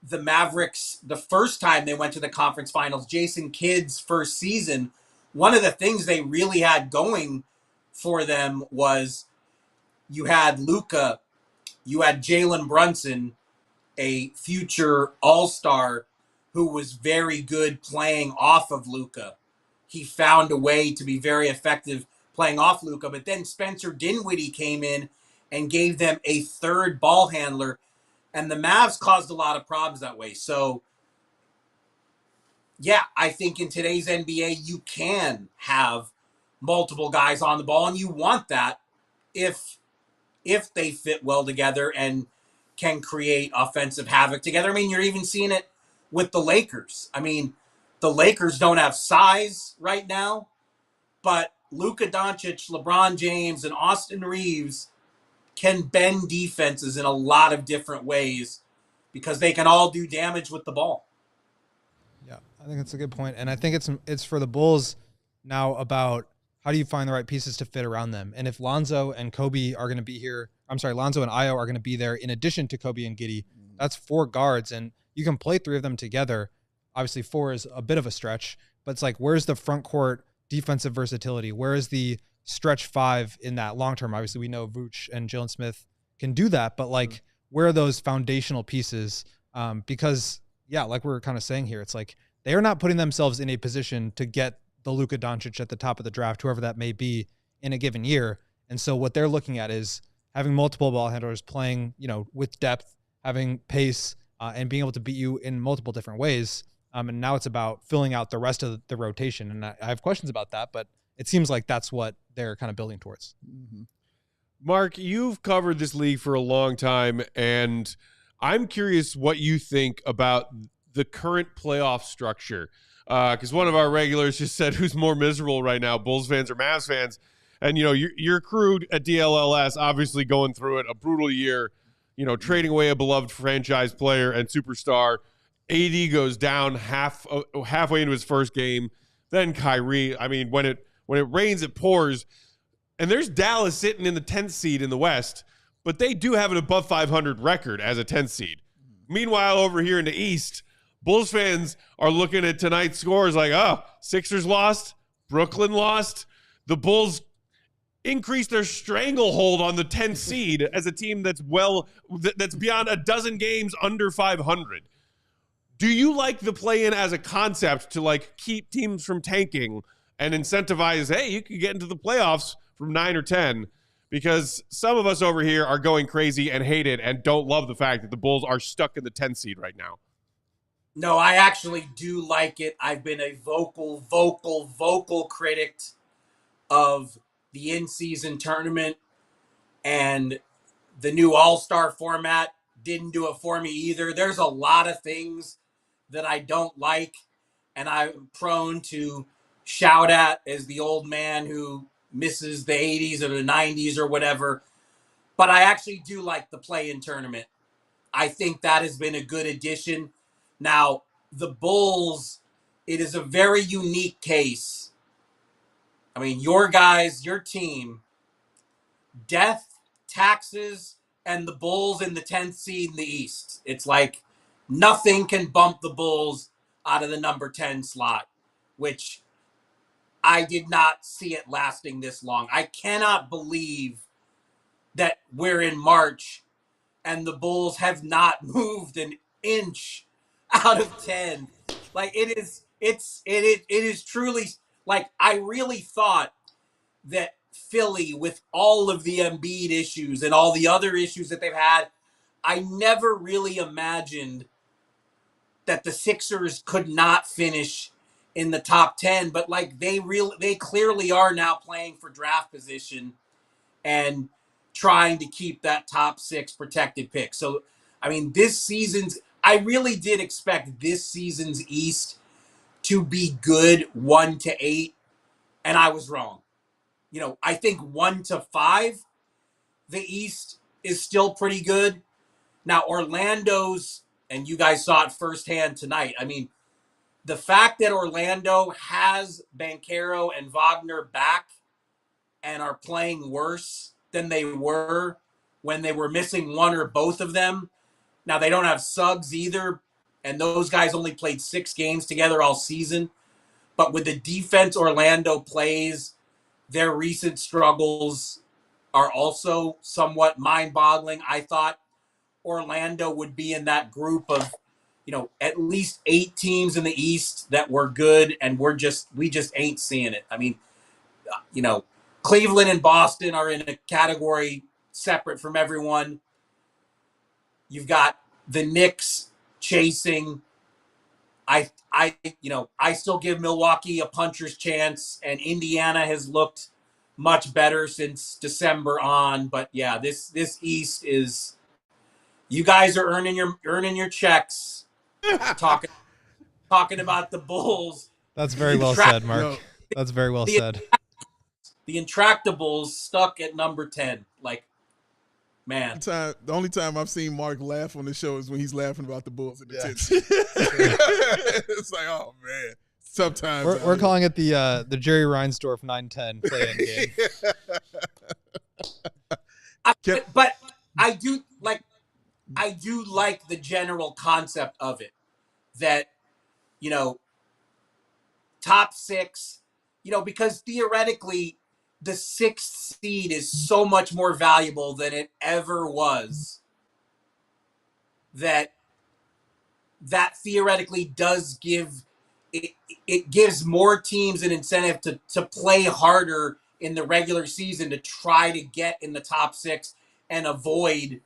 the Mavericks, the first time they went to the conference finals, Jason Kidd's first season, one of the things they really had going for them was you had Luka, you had Jalen Brunson, a future all-star who was very good playing off of Luka. He found a way to be very effective playing off Luka, but then Spencer Dinwiddie came in and gave them a third ball handler, and the Mavs caused a lot of problems that way. So, yeah, I think in today's NBA, you can have multiple guys on the ball, and you want that if they fit well together and can create offensive havoc together. I mean, you're even seeing it with the Lakers. I mean, the Lakers don't have size right now, but Luka Doncic, LeBron James, and Austin Reeves can bend defenses in a lot of different ways because they can all do damage with the ball. Yeah, I think that's a good point. And I think it's for the Bulls now about how do you find the right pieces to fit around them? And if Lonzo and Coby are going to be here, Lonzo and Ayo are going to be there in addition to Coby and Giddey, that's 4 guards, and you can play 3 of them together. Obviously 4 is a bit of a stretch, but it's like, where's the front court defensive versatility? Where is the stretch 5 in that long term? Obviously we know Vooch and Jalen Smith can do that, but like, where are those foundational pieces? Because yeah, like we're kind of saying here, it's like they are not putting themselves in a position to get the Luka Doncic at the top of the draft, whoever that may be in a given year. And so what they're looking at is having multiple ball handlers playing, with depth, having pace, and being able to beat you in multiple different ways. And now it's about filling out the rest of the rotation. And I have questions about that, but it seems like that's what they're kind of building towards. Mm-hmm. Mark, you've covered this league for a long time, and I'm curious what you think about the current playoff structure. Because one of our regulars just said, who's more miserable right now, Bulls fans or Mavs fans? And, your crew at DLLS obviously going through it, a brutal year, trading away a beloved franchise player and superstar. AD goes down halfway into his first game. Then Kyrie. I mean, when it rains, it pours. And there's Dallas sitting in the 10th seed in the West. but they do have an above 500 record as a 10th seed. Meanwhile, over here in the East, Bulls fans are looking at tonight's scores like, oh, Sixers lost, Brooklyn lost. The Bulls increased their stranglehold on the 10th seed as a team that's beyond a dozen games under 500. Do you like the play-in as a concept to like keep teams from tanking and incentivize, hey, you can get into the playoffs from 9 or 10? Because some of us over here are going crazy and hate it and don't love the fact that the Bulls are stuck in the 10th seed right now. No, I actually do like it. I've been a vocal critic of the in-season tournament, and the new all-star format didn't do it for me either. There's a lot of things that I don't like, and I'm prone to shout at as the old man who misses the 80s or the 90s or whatever. But I actually do like the play-in tournament. I think that has been a good addition. Now, the Bulls, it is a very unique case. I mean, your guys, your team, death, taxes, and the Bulls in the 10th seed in the East. It's like nothing can bump the Bulls out of the number 10 slot, which I did not see it lasting this long. I cannot believe that we're in March and the Bulls have not moved an inch out of 10. Like it is truly, like, I really thought that Philly, with all of the Embiid issues and all the other issues that they've had, I never really imagined that the Sixers could not finish in the top 10, but like they clearly are now playing for draft position and trying to keep that top 6 protected pick. So, I mean, I really did expect this season's East to be good 1 to 8, and I was wrong. You know, I think 1 to 5, the East is still pretty good. Now, Orlando's, and you guys saw it firsthand tonight. I mean, the fact that Orlando has Banchero and Wagner back and are playing worse than they were when they were missing one or both of them. Now, they don't have Suggs either, and those guys only played 6 games together all season. But with the defense Orlando plays, their recent struggles are also somewhat mind-boggling. I thought Orlando would be in that group of, you know, at least 8 teams in the East that were good, and we just ain't seeing it. I mean, you know, Cleveland and Boston are in a category separate from everyone. You've got the Knicks chasing. I still give Milwaukee a puncher's chance, and Indiana has looked much better since December on. But yeah, this East is, you guys are earning your checks. talking about the Bulls. That's very well said, Mark. That's very well said. The Intractables stuck at number 10. Like, man. The only time I've seen Mark laugh on the show is when he's laughing about the Bulls at the 10th. It's like, oh man. Sometimes we're calling it the Jerry Reinsdorf 9-10 play-in game. But I do like the general concept of it, that, you know, top 6, you know, because theoretically the 6th seed is so much more valuable than it ever was. That theoretically does give it gives more teams an incentive to play harder in the regular season to try to get in the top 6 and avoid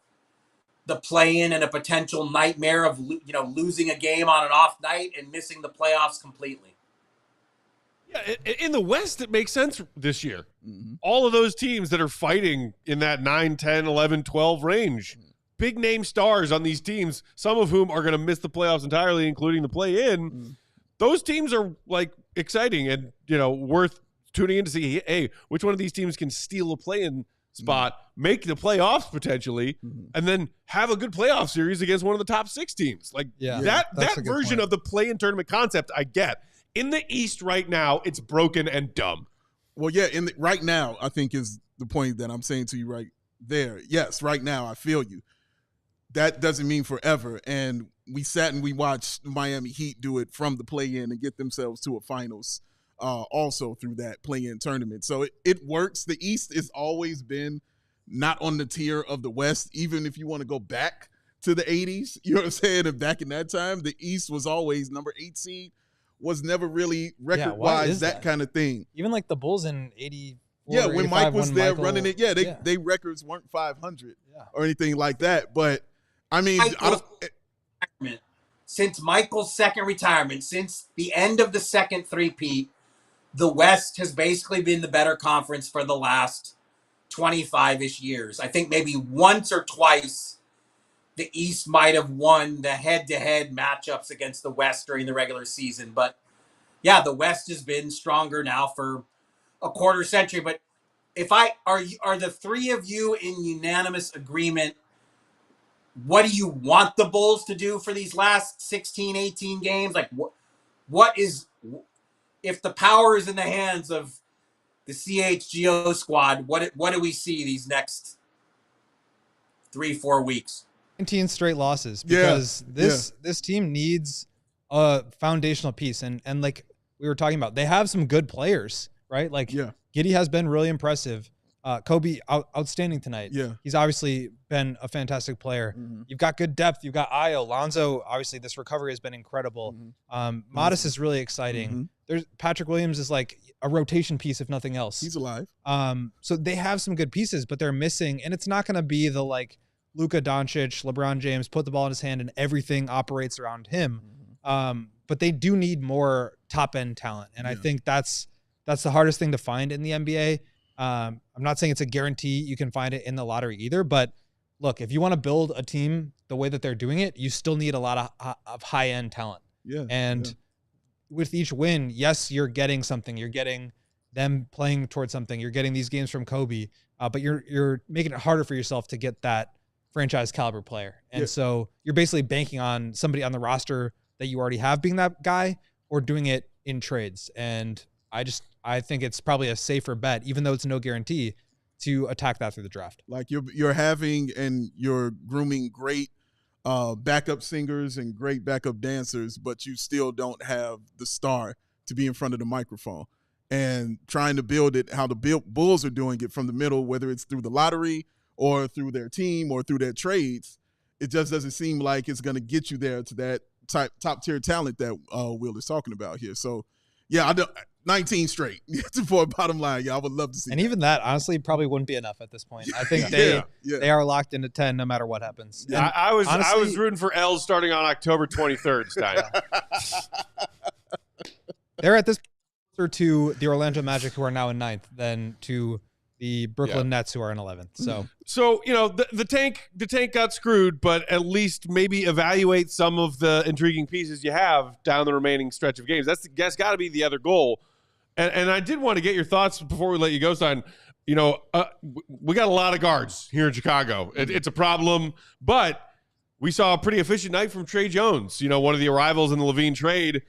the play-in and a potential nightmare of, you know, losing a game on an off night and missing the playoffs completely. Yeah, in the West, it makes sense this year. Mm-hmm. All of those teams that are fighting in that 9, 10, 11, 12 range, big name stars on these teams, some of whom are going to miss the playoffs entirely, including the play-in. Those teams are like exciting and, you know, worth tuning in to see, hey, which one of these teams can steal a play-in spot, make the playoffs potentially, and then have a good playoff series against one of the top 6 teams. Like that version of the play-in tournament concept I get. In the East right now, it's broken and dumb. Well, yeah, right now, I think is the point that I'm saying to you there. Yes, right now, I feel you. That doesn't mean forever. And we sat and we watched Miami Heat do it from the play-in and get themselves to a finals also through that play-in tournament. So it works. The East has always been not on the tier of the West, even if you want to go back to the 80s. You know what I'm saying? And back in that time, the East was always number 8 seed, was never really record-wise that kind of thing. Even like the Bulls in 80. Yeah, when Mike was there running it, they records weren't 500 or anything like that. But, I mean, since Michael's second retirement, since the end of the second three-peat, the West has basically been the better conference for the last 25-ish years. I think maybe once or twice the East might have won the head-to-head matchups against the West during the regular season. But, yeah, the West has been stronger now for a quarter century. But are the three of you in unanimous agreement? What do you want the Bulls to do for these last 16, 18 games? Like, what is, if the power is in the hands of the CHGO squad, what do we see these next 3-4 weeks? 19 straight losses, because this team needs a foundational piece. And like we were talking about, they have some good players, right? Like Giddey has been really impressive. Coby outstanding tonight. Yeah, he's obviously been a fantastic player. You've got good depth. You've got Ayo, Lonzo. Obviously, this recovery has been incredible. Modest is really exciting. There's Patrick Williams is like a rotation piece, if nothing else. He's alive. So they have some good pieces, but they're missing, and it's not going to be the like Luka Doncic, LeBron James, put the ball in his hand and everything operates around him. But they do need more top end talent, and I think that's the hardest thing to find in the NBA. I'm not saying it's a guarantee you can find it in the lottery either, but look, if you want to build a team the way that they're doing it, you still need a lot of high-end talent. With each win, yes, you're getting something. You're getting them playing towards something. You're getting these games from Coby, but you're making it harder for yourself to get that franchise caliber player. And so you're basically banking on somebody on the roster that you already have being that guy, or doing it in trades. And I think it's probably a safer bet, even though it's no guarantee, to attack that through the draft. Like you're having and you're grooming great backup singers and great backup dancers, but you still don't have the star to be in front of the microphone. And trying to build it how the Bulls are doing it from the middle, whether it's through the lottery or through their team or through their trades, it just doesn't seem like it's going to get you there to that top tier talent that Will is talking about here. So, yeah, I don't. 19 straight for a bottom line. Yeah, I would love to see. And even that, honestly, probably wouldn't be enough at this point. I think they are locked into 10 no matter what happens. Yeah, I was rooting for L's starting on October 23rd, Stein. They're at this closer to the Orlando Magic, who are now in 9th, than to the Brooklyn Nets, who are in 11th. So you know, the tank got screwed, but at least maybe evaluate some of the intriguing pieces you have down the remaining stretch of games. That's got to be the other goal. And I did want to get your thoughts before we let you go, Stein. You know, we got a lot of guards here in Chicago. It's a problem, but we saw a pretty efficient night from Tre Jones, you know, one of the arrivals in the LaVine trade.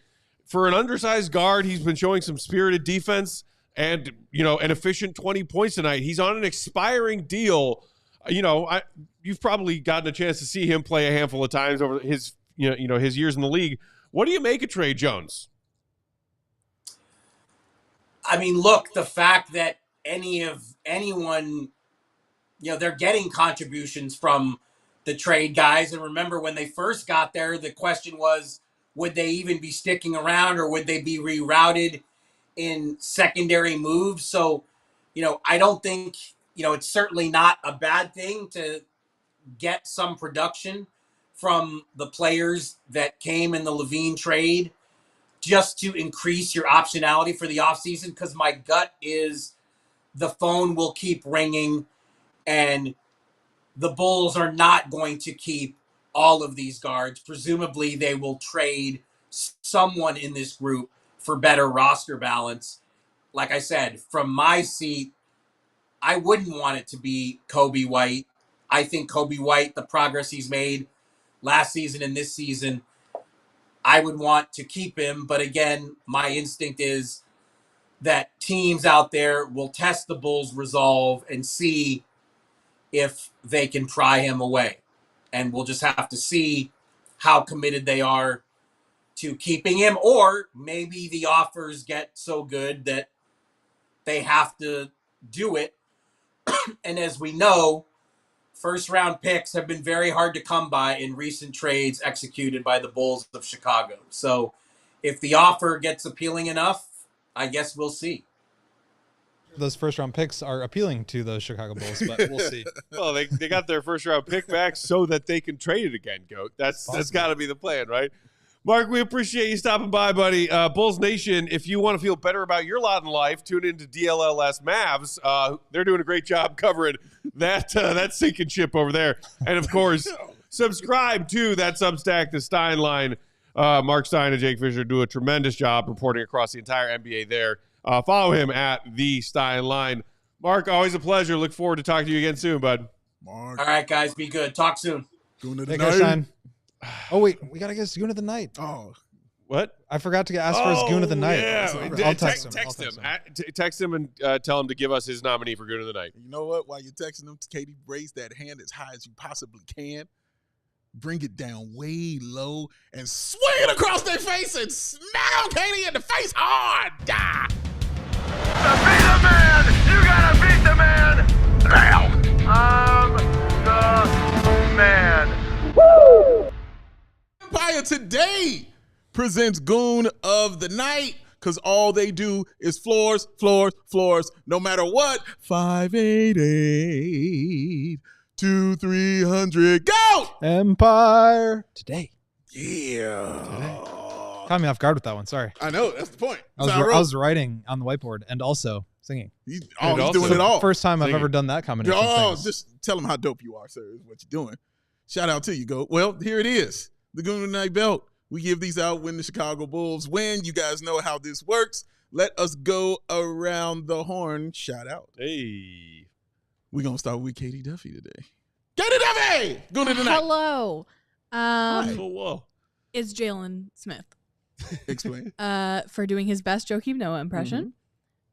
For an undersized guard, he's been showing some spirited defense and, you know, an efficient 20 points tonight. He's on an expiring deal. You know, you've probably gotten a chance to see him play a handful of times over his, you know, his years in the league. What do you make of Tre Jones? I mean, look, the fact that anyone, you know, they're getting contributions from the trade guys. And remember, when they first got there, the question was, would they even be sticking around, or would they be rerouted in secondary moves? So, you know, I don't think, you know, it's certainly not a bad thing to get some production from the players that came in the LaVine trade, just to increase your optionality for the offseason, because my gut is the phone will keep ringing and the Bulls are not going to keep all of these guards. Presumably they will trade someone in this group for better roster balance. Like I said, from my seat, I wouldn't want it to be Coby White. I think Coby White, the progress he's made last season and this season, I would want to keep him. But again, my instinct is that teams out there will test the Bulls' resolve and see if they can pry him away. And we'll just have to see how committed they are to keeping him, or maybe the offers get so good that they have to do it. And as we know, first-round picks have been very hard to come by in recent trades executed by the Bulls of Chicago. So if the offer gets appealing enough, I guess we'll see. Those first-round picks are appealing to the Chicago Bulls, but we'll see. Well, they got their first-round pick back so that they can trade it again, Goat. That's got to be the plan, right? Mark, we appreciate you stopping by, buddy. Bulls Nation, if you want to feel better about your lot in life, tune into DLLS Mavs. They're doing a great job covering that sinking ship over there. And, of course, subscribe to that Substack, the Stein Line. Marc Stein and Jake Fisher do a tremendous job reporting across the entire NBA there. Follow him at the Stein Line. Mark, always a pleasure. Look forward to talking to you again soon, bud. Mark. All right, guys, be good. Talk soon. Goon of the Hey, night. Stein. Oh, wait. We got to get his Goon of the Night. Oh, What? I forgot to ask for his Goon of the Night. Yeah. I'll text him. Text him and tell him to give us his nominee for Goon of the Night. you know what? While you're texting them, Katie, raise that hand as high as you possibly can. Bring it down way low and swing it across their face and smack on Katie in the face hard. Ah. To be the man, you gotta beat the man now. I'm the man. Woo! Empire Today presents Goon of the Night because all they do is floors, no matter what. 588 to 300. Go! Empire Today. Yeah. Caught me off guard with that one. Sorry. I know. That's the point. I was writing on the whiteboard and also singing. He's also doing it all. First time I've Singing. ever done that combination. Oh, of things. just tell them how dope you are, sir, is what you're doing. Shout out to you, Go. Well, here it is. The Goon of the Night belt. We give these out when the Chicago Bulls win. You guys know how this works. Let us go around the horn. Shout out. Hey. We're going to start with Katie Duffy today. Katie Duffy! Goon of the Night. Hello. Whoa. It's Jalen Smith Explain. for doing his best Joakim Noah impression.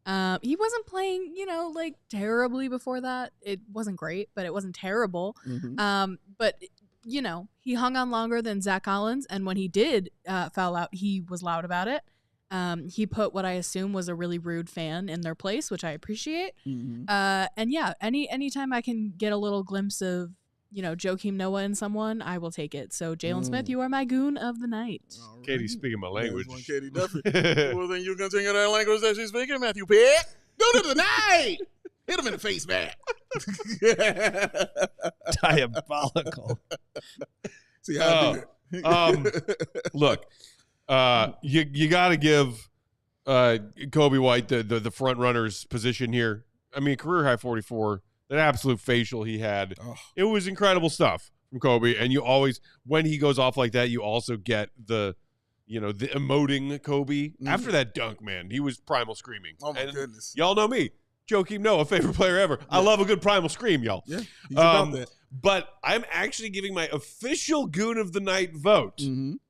He wasn't playing, like terribly before that. It wasn't great, but it wasn't terrible. But he hung on longer than Zach Collins, and when he did foul out, he was loud about it. He put what I assume was a really rude fan in their place, which I appreciate. And yeah, anytime I can get a little glimpse of Joakim Noah in someone, I will take it. So Jalen Smith, you are my Goon of the Night. All Katie's speaking my language. There's one Katie Duffy. Well, then you continue that language that she's speaking, Matthew Peck. Goon of the Night. Hit him in the face, man. Diabolical. See how I do it. Look, you got to give Coby White the front runner's position here. I mean, career high 44. That absolute facial he had. Oh. It was incredible stuff from Coby. And you always, when he goes off like that, you also get the emoting Coby. After that dunk, man, he was primal screaming. Oh, my goodness. Y'all know me. Joakim Noah, favorite player ever. Yeah. I love a good primal scream, y'all. Yeah, he's about that. But I'm actually giving my official Goon of the Night vote to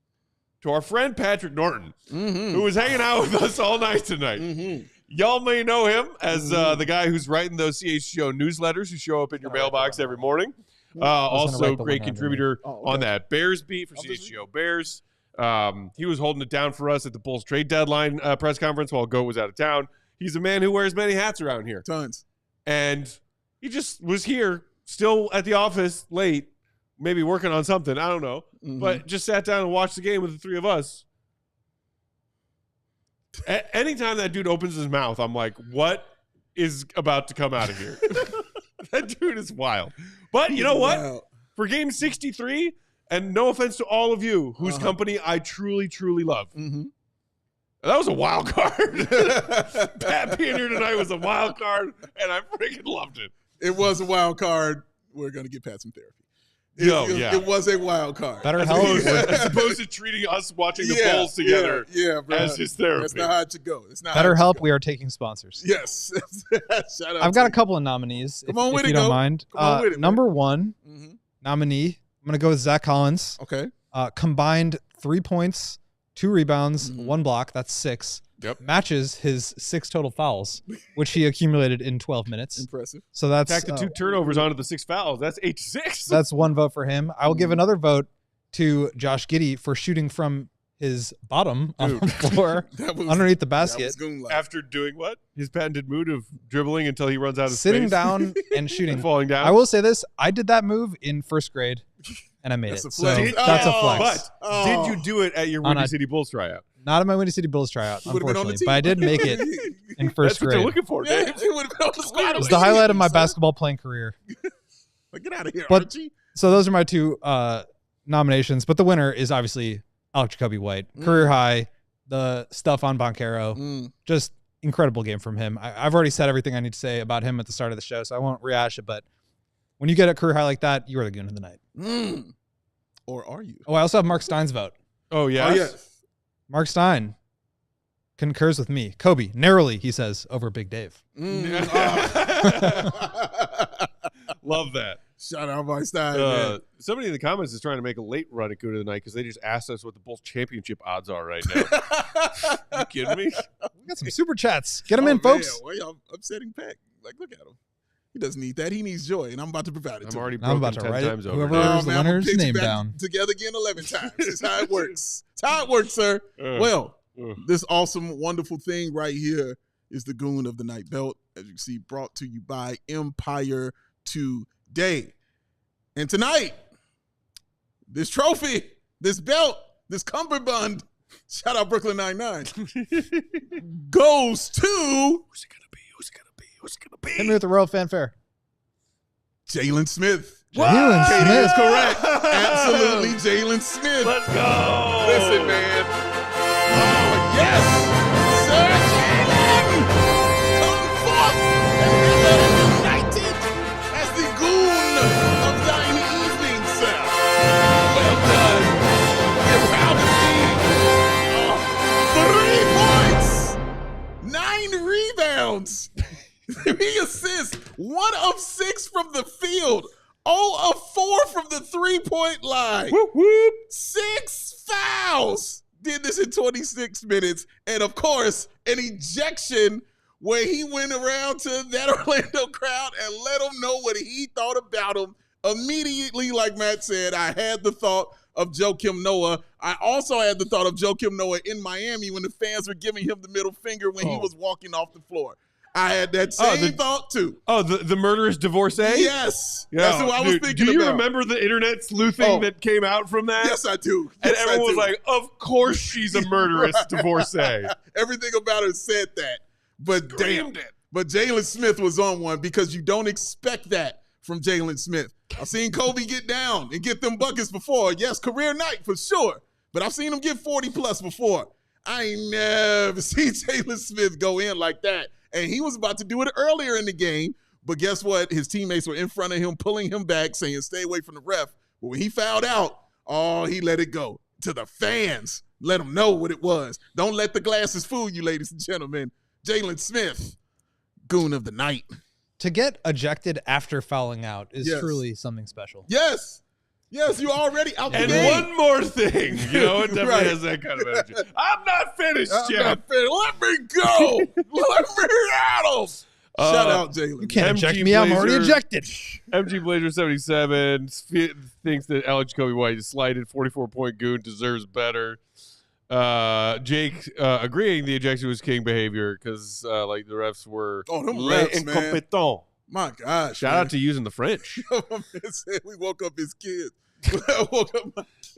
our friend Patrick Norton, who was hanging out with us all night tonight. Y'all may know him as the guy who's writing those CHGO newsletters who show up in your mailbox every morning. Also, great contributor on that Bears beat for CHGO Bears. He was holding it down for us at the Bulls trade deadline press conference while Goat was out of town. He's a man who wears many hats around here. Tons. And he just was here, still at the office late, maybe working on something. I don't know. But just sat down and watched the game with the three of us. Anytime that dude opens his mouth, I'm like, what is about to come out of here? That dude is wild. But you know what? Wow. For For game 63, and no offense to all of you whose company I truly, truly love. That was a wild card. Pat being here tonight was a wild card, and I freaking loved it. It was a wild card. We're going to get Pat some therapy. It was a wild card. Better As help. opposed to treating us watching the Bulls together bro. as his therapy. That's not how it should go. It's not Better how it help. should We are taking sponsors. go. Yes. Shout out I've to got a you. couple of nominees. Come on if with you it, don't Go. mind. Come on with it, Number one Mhm. nominee. I'm going to go with Zach Collins. Okay. Combined 3 points, 2 rebounds, 1 block. That's 6. matches his 6 total fouls, which he accumulated in 12 minutes. Impressive. So that's Tack the 2 turnovers onto the 6 fouls. That's 8-6. That's 1 vote for him. I will give another vote to Josh Giddey for shooting from his bottom on the floor underneath the basket. After doing what? His patented mood of dribbling until he runs out of sitting space. down and shooting. And falling down. I will say this. I did that move in 1st grade, and I made it. So that's a flex. But did you do it at your Windy City Bulls tryout? Not at my Windy City Bulls tryout, unfortunately. But I did make it in 1st grade. That's what they're looking for, Dave. It would have been on the squad. It was the highlight of my basketball playing career. Get out of here, but, Archie. So those are my 2 nominations. But the winner is obviously Coby White. Career high, the stuff on Banchero. Just incredible game from him. I've already said everything I need to say about him at the start of the show, so I won't rehash it. But when you get a career high like that, you are the goon of the night. Or are you? Oh, I also have Marc Stein's vote. Oh, yes? Oh, yes. Marc Stein concurs with me. Coby, narrowly, he says, over Big Dave. Love that. Shout out Marc Stein, man. Somebody in the comments is trying to make a late run at Goon of the Night because they just asked us what the Bulls championship odds are right now. You kidding me? We got some super chats. Get them in, folks. Why y'all upsetting Peck? Like, look at him. He doesn't need that. He needs joy, and I'm about to provide it to him. I'm already I'm broken about to 10 write times over. whoever now. is the winner's name down. Together again 11 times. That's how it works. That's how it works, sir. This awesome, wonderful thing right here is the Goon of the Night belt, as you can see, brought to you by Empire Today. And tonight, this trophy, this belt, this cummerbund, shout out Brooklyn 99, goes to... Who's it going to be? Who's it going to be? Who's it going to be? Hit me with the Royal Fanfare. Jalen Smith. Jalen Smith. Katie is correct. Absolutely Jalen Smith. Let's go. Listen, man. Oh, yes. Sir Jalen. Come forth and united as the goon of thine evening, sir. Well done. You're proud of me. 3 points. 9 rebounds. 3 assists. 1 of 6 from the field. 0 of 4 from the 3-point line. Whoop, whoop. 6 fouls. Did this in 26 minutes. And, of course, an ejection where he went around to that Orlando crowd and let them know what he thought about him. Immediately, like Matt said, I had the thought of Joakim Noah. I also had the thought of Joakim Noah in Miami when the fans were giving him the middle finger when he was walking off the floor. I had that same thought, too. Oh, the murderous divorcee? Yes. That's who I was thinking about. Do you about. remember the internet sleuthing that came out from that? Yes, I do. And Yes, everyone I was do. like, of course she's a murderous divorcee. Everything about her said that. But damn. But Jalen Smith was on one because you don't expect that from Jalen Smith. I've seen Coby get down and get them buckets before. Yes, career night for sure. But I've seen him get 40-plus before. I ain't never seen Jalen Smith go in like that. And he was about to do it earlier in the game. But guess what? His teammates were in front of him, pulling him back, saying, stay away from the ref. But when he fouled out, he let it go. To the fans, let them know what it was. Don't let the glasses fool you, ladies and gentlemen. Jalen Smith, Goon of the Night. To get ejected after fouling out is truly something special. Yes. Yes, you're already out the And game. one more thing. You know, it definitely has that kind of energy. I'm not finished yet. Let me go. Let me rattle. Shout out, Jalen. You can't MG eject me. I'm already Blazer. ejected. MG Blazer 77 thinks that Coby White is slighted. 44-point Goon deserves better. Jake agreeing the ejection was king behavior because like the refs were them refs, man. incompetent. My gosh. Shout out to using the French. We woke up his kids.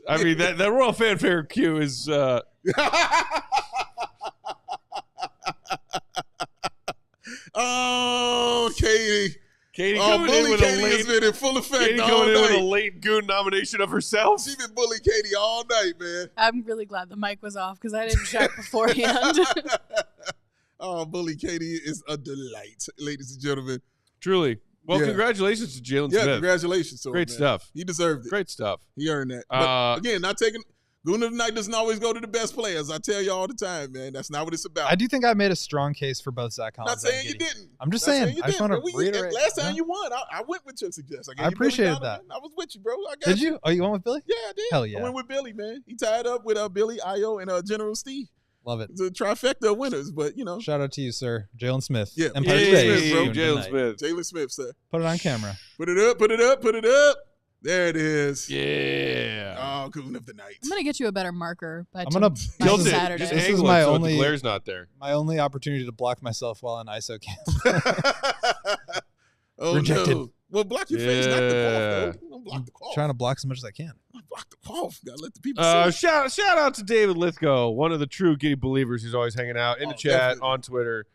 I mean, that Royal Fanfare cue is oh, Katie. Katie coming in with Katie a late has been in full effect Katie all coming in with a night. late Goon nomination of herself. She's been bullying Katie all night, man. I'm really glad the mic was off because I didn't check beforehand. Oh, bully Katie is a delight, ladies and gentlemen. Truly. Well, Yeah. congratulations to Jalen Yeah, Smith. congratulations to him, Great man. stuff. He deserved it. Great stuff. He earned that. But again, not taking Goon of the Night doesn't always go to the best players. I tell you all the time, man. That's not what it's about. I do think I made a strong case for both Zach Collins. Not saying you and Giddey. didn't. I'm just Not saying. you I just didn't, want but to reiterate. Last time you won, I went with your suggestion. I appreciated that. I was with you, bro. I got Did you. you? Oh, you went with Billy? Yeah, I did. Hell yeah. I went with Billy, man. He tied up with Billy, Io, and General Steve. Love it. It's a trifecta of winners, but Shout out to you, sir. Jalen Smith. Yeah. Empire Yay, Today Smith, Goon Jalen tonight. Smith. Jalen Smith, sir. Put it on camera. Put it up, put it up, put it up. There it is. Yeah. Oh, Goon of the night. I'm gonna get you a better marker by I'm gonna by Tilt it. Saturday. Just This is angle my it so only- the glare's not there. My only opportunity to block myself while in ISO camp. Oh, Rejected. no. Well, block your face, not the Yeah. cough, though. Don't block the cough. Trying to block as much as I can. Block the cough. Gotta let the people see. Shout out to David Lithgow, one of the true Giddey believers who's always hanging out in the chat, definitely. on Twitter.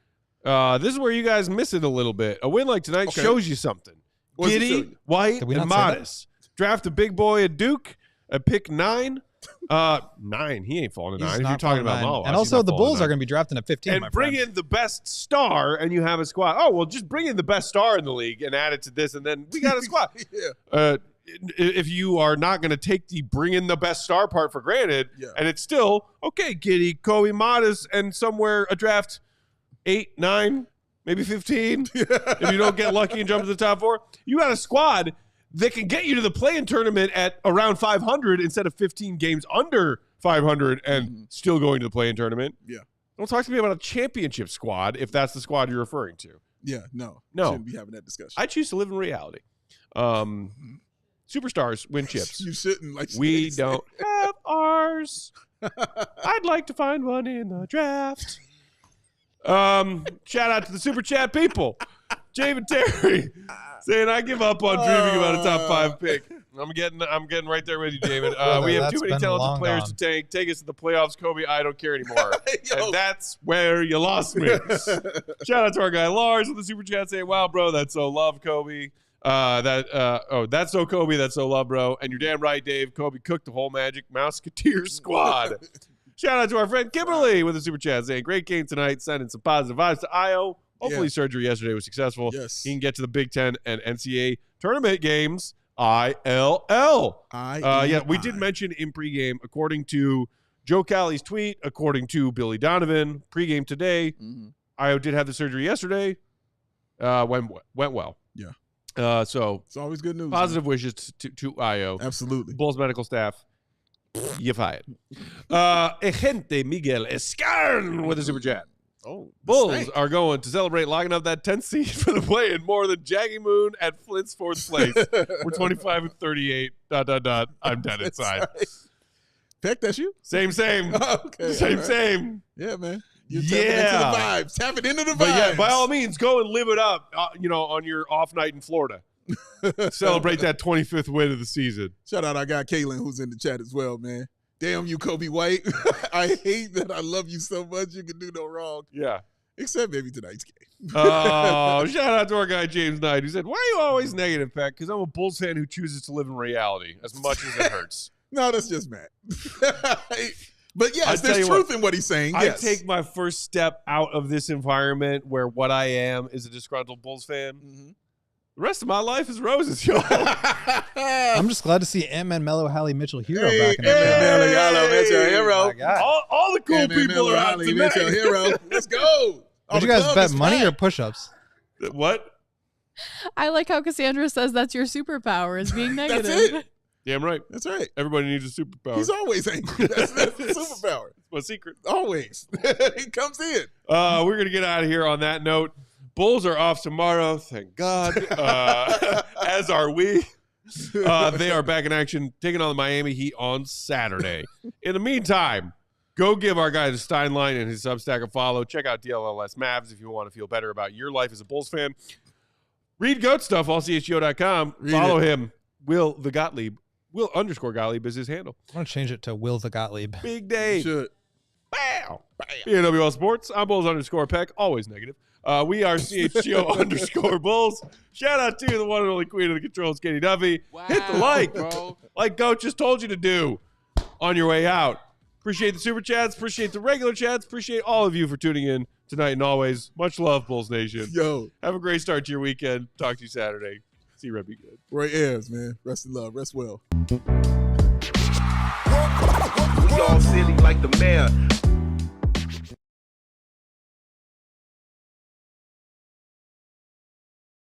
This is where you guys miss it a little bit. A win like tonight Okay. shows you something. What does it show Giddey, you? White, Did we and not say that? Modest. Draft a big boy at Duke at pick 9. 9. He ain't falling to 9. If you're talking about Mawa. And also, the Bulls are going to be drafting at 15. and my bring friend. in the best star, and you have a squad. Oh, well, just bring in the best star in the league and add it to this, and then we got a squad. Yeah. If you are not going to take the bring in the best star part for granted, Yeah. and it's still, okay, Giddey, Coby, Modest, and somewhere a draft 8, 9, maybe 15, if you don't get lucky and jump to the top 4, you got a squad that can get you to the play-in tournament at around 500 instead of 15 games under 500 and still going to the play-in tournament. Yeah. Don't talk to me about a championship squad if that's the squad you're referring to. Yeah, no. No. Shouldn't be having that discussion. I choose to live in reality. Superstars win chips. You shouldn't. Like We say. don't have ours. I'd like to find one in the draft. Shout out to the super chat people. Javen Terry saying I give up on dreaming about a top 5 pick. I'm getting right there with you, David. We have too That's many been talented long players gone. to take. Take us to the playoffs, Coby. I don't care anymore. Yo. And that's where you lost me. Shout out to our guy Lars with the super chat saying, "Wow, bro, that's so love, Coby. That's so Coby, that's so love, bro. And you're damn right, Dave. Coby cooked the whole Magic Mouseketeer squad." Shout out to our friend Kimberly with the super chat saying, "Great game tonight. Sending some positive vibes to Io. Hopefully, surgery yesterday was successful. Yes. He can get to the Big Ten and NCAA tournament games. ILL." Yeah, we did mention in pregame, according to Joe Callie's tweet, according to Billy Donovan, pregame today, Io did have the surgery yesterday. Went well. Yeah. So It's always good news. positive wishes to Io. Absolutely. Bulls medical staff. You fired. Agente Miguel Escarn with a super chat. Oh, Bulls stank. are going to celebrate locking up that 10th seed for the play-in more than Jaggy Moon at Flint's 4th place. We're 25 and 38. ... I'm dead inside. Peck, that's you? Same. Okay. Same, all right. same. Yeah, man. You're tapping into the vibes. Tap it into the vibes. But yeah, by all means, go and live it up, on your off night in Florida. Celebrate that 25th win of the season. Shout out our guy Kaylin, who's in the chat as well, man. Damn you, Coby White. I hate that I love you so much. You can do no wrong. Yeah. Except maybe tonight's game. Oh, shout out to our guy James Knight, who said, "Why are you always negative, Peck? Because I'm a Bulls fan who chooses to live in reality as much as it hurts." No, that's just Matt. But yes, I tell there's you truth what, in what he's saying. Yes. I take my first step out of this environment where what I am is a disgruntled Bulls fan. Mm-hmm. The rest of my life is roses, y'all. I'm just glad to see Ant-Man Mellow Hallie Mitchell Hero Hey, back in the hey, chat. hey, Gallo, Mitchell, hero. My God. all the cool Hey, man, people Miller, are out Holly, tonight. Mitchell, hero. Let's go. Oh, Did the you guys club bet is money or packed. push-ups? What? I like how Cassandra says that's your superpower is being negative. That's it. Damn right. That's right. Everybody needs a superpower. He's always angry. That's the superpower. It's my secret. Always. He comes in. We're going to get out of here on that note. Bulls are off tomorrow, thank God, as are we. They are back in action, taking on the Miami Heat on Saturday. In the meantime, go give our guy the Stein line and his Substack a follow. Check out DLLS Mavs if you want to feel better about your life as a Bulls fan. Read GOAT stuff, allchgo.com. Follow him, Will the Gottlieb. Will _ Gottlieb is his handle. I want to change it to Will the Gottlieb. Big day. Should. Bow. BNWL Sports. I'm Bulls _ Peck. Always negative. We are CHGO _ Bulls. Shout out to the one and only queen of the controls, Katie Duffy. Hit the like, bro. like Goat just told you to do on your way out. Appreciate the super chats. Appreciate the regular chats. Appreciate all of you for tuning in tonight and always. Much love, Bulls Nation. Yo, Have a great start to your weekend. Talk to you Saturday. See you, Red. Be good. Roy Ayers, man. Rest in love. Rest well. We all silly like the mayor.